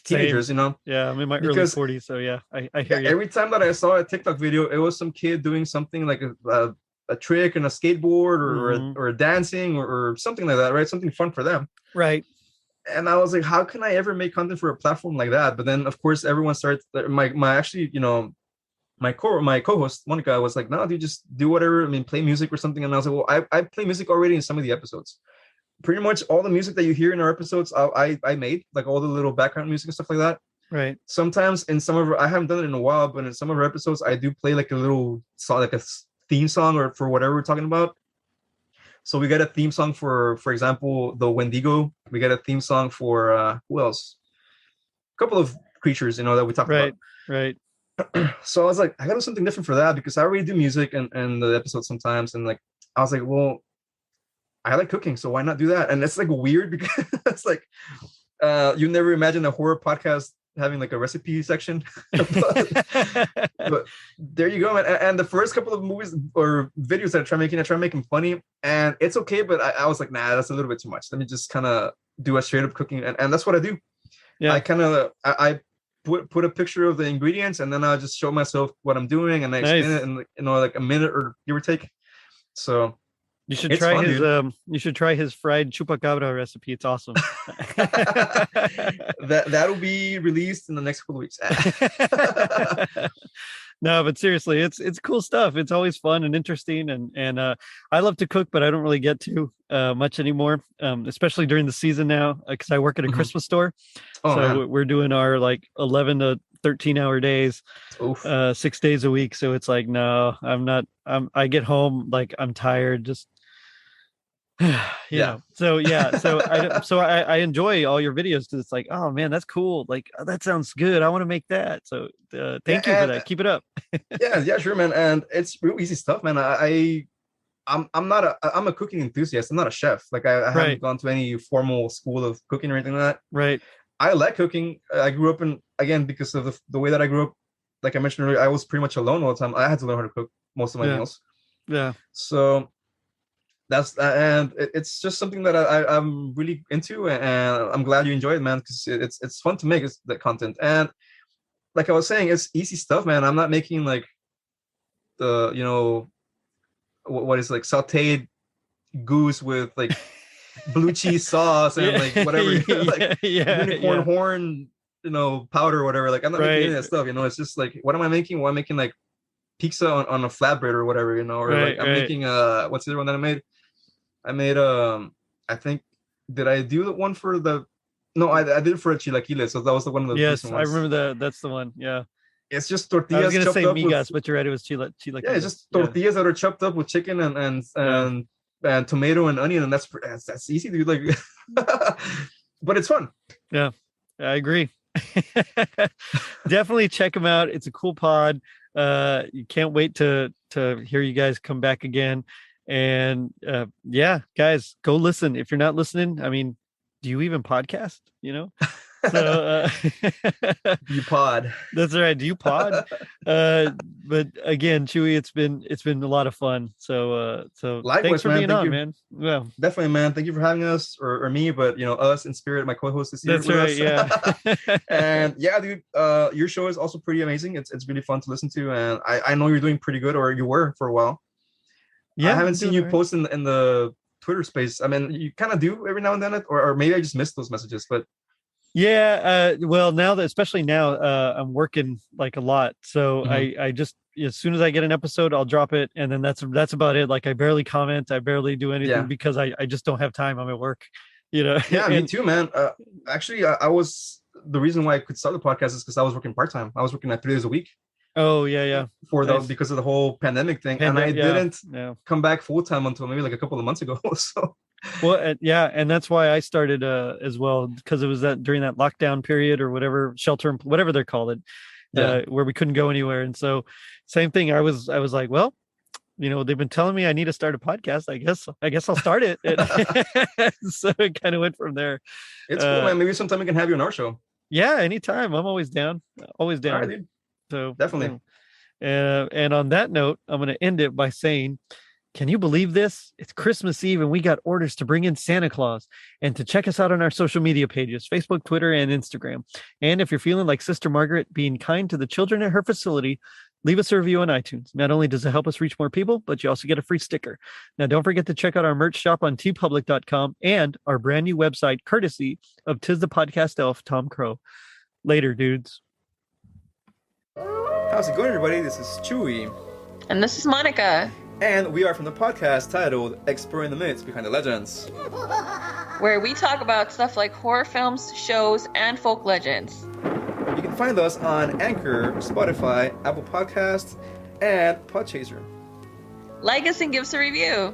Teenagers, Same. Yeah, I'm in my early 40s, so yeah, I hear you. Every time that I saw a TikTok video, it was some kid doing something like a trick on a skateboard or dancing or something like that, right? Something fun for them. Right. And I was like, how can I ever make content for a platform like that? But then, of course, everyone started. My co-host Monica was like, no, dude, just do whatever. I mean, play music or something. And I was like, well, I play music already in some of the episodes. Pretty much all the music that you hear in our episodes, I made, like all the little background music and stuff like that. Right. Sometimes in some of I haven't done it in a while, but in some of our episodes, I do play like a little song, like a theme song or for whatever we're talking about. So we got a theme song for example, the Wendigo. We got a theme song for who else? A couple of creatures, that we talked about. Right. So I was like, I gotta do something different for that because I already do music and the episodes sometimes. And like, I was like, well, I like cooking, so why not do that? And it's like weird because it's like you never imagine a horror podcast having like a recipe section. but there you go, man. And the first couple of movies or videos that I try making funny, and it's okay, but I was like, nah, that's a little bit too much. Let me just kind of do a straight up cooking, and that's what I do. Yeah, I put a picture of the ingredients, and then I just show myself what I'm doing, and I explain it in like a minute or give or take. So you should try his you should try his fried chupacabra recipe. It's awesome. That'll be released in the next couple of weeks. No, but seriously, it's cool stuff. It's always fun and interesting, and I love to cook, but I don't really get to much anymore, especially during the season now because I work at a Christmas store. So man, we're doing our like 11 to 13-hour days, 6 days a week. So it's like, no, I'm not. I get home like I'm tired, just you know. So I enjoy all your videos because it's like, oh man, that's cool, like that sounds good, I want to make that. So thank you for that, keep it up. yeah, sure, man. And it's real easy stuff, man. I'm a cooking enthusiast. I'm not a chef. Like I haven't gone to any formal school of cooking or anything like that. Right. I like cooking. I grew up again because of the way that I grew up, like I mentioned earlier, I was pretty much alone all the time. I had to learn how to cook most of my meals. Yeah. So that's and it's just something that I'm really into, and I'm glad you enjoy it, man, because it's fun to make that content. And like I was saying, it's easy stuff, man. I'm not making like the what is like sauteed goose with like blue cheese sauce and like whatever like unicorn horn powder or whatever. Like I'm not making any of that stuff. It's just like, what am I making? Well, I'm making like pizza on a flatbread or whatever, or like I'm making what's the other one that I made I think, did I do the one for the I did it for a chilaquiles, so that was the one of the recent ones. I remember that's the one. Yeah, it's just tortillas. I was gonna say migas, but you're right, it was chilaquiles. Yeah, it's just tortillas that are chopped up with chicken and tomato and onion, and that's easy, dude. Like but it's fun. Yeah, I agree. Definitely check them out. It's a cool pod. You can't wait to hear you guys come back again. And guys, go listen. If you're not listening, I mean, do you even podcast? So do you pod? That's right. Do you pod? But again, Chuy, it's been a lot of fun. So likewise, thanks for being on, man. Well, definitely, man. Thank you for having us, or me, but us in spirit. My co-host is here. That's right. Yeah. And yeah, dude, your show is also pretty amazing. It's really fun to listen to, and I know you're doing pretty good, or you were for a while. Yeah, I haven't seen you post in the Twitter space. I mean, you kind of do every now and then, or maybe I just missed those messages, but. Yeah, well, especially now, I'm working like a lot, so I just, as soon as I get an episode, I'll drop it, and then that's about it. Like I barely comment, I barely do anything because I just don't have time. I'm at work, Yeah, me too, man. Actually, I was, the reason why I could start the podcast is because I was working part-time. I was working at 3 days a week. Oh yeah. Because of the whole pandemic thing, and I didn't come back full-time until maybe like a couple of months ago. So. Well, and that's why I started as well, because it was during that lockdown period or whatever, whatever they're called it, where we couldn't go anywhere. And so same thing. I was like, well, they've been telling me I need to start a podcast. I guess I'll start it. So it kind of went from there. It's cool, man. Maybe sometime we can have you on our show. Yeah, anytime. I'm always down. Always down. All right, dude. So Definitely. and on that note, I'm going to end it by saying, can you believe this? It's Christmas Eve and we got orders to bring in Santa Claus and to check us out on our social media pages, Facebook, Twitter, and Instagram. And if you're feeling like Sister Margaret being kind to the children at her facility, leave us a review on iTunes. Not only does it help us reach more people, but you also get a free sticker. Now, don't forget to check out our merch shop on tpublic.com and our brand new website, courtesy of Tis the Podcast Elf, Tom Crow. Later, dudes. How's it going, everybody? This is Chuy. And this is Monica. And we are from the podcast titled Exploring the Myths Behind the Legends, where we talk about stuff like horror films, shows, and folk legends. You can find us on Anchor, Spotify, Apple Podcasts, and Podchaser. Like us and give us a review.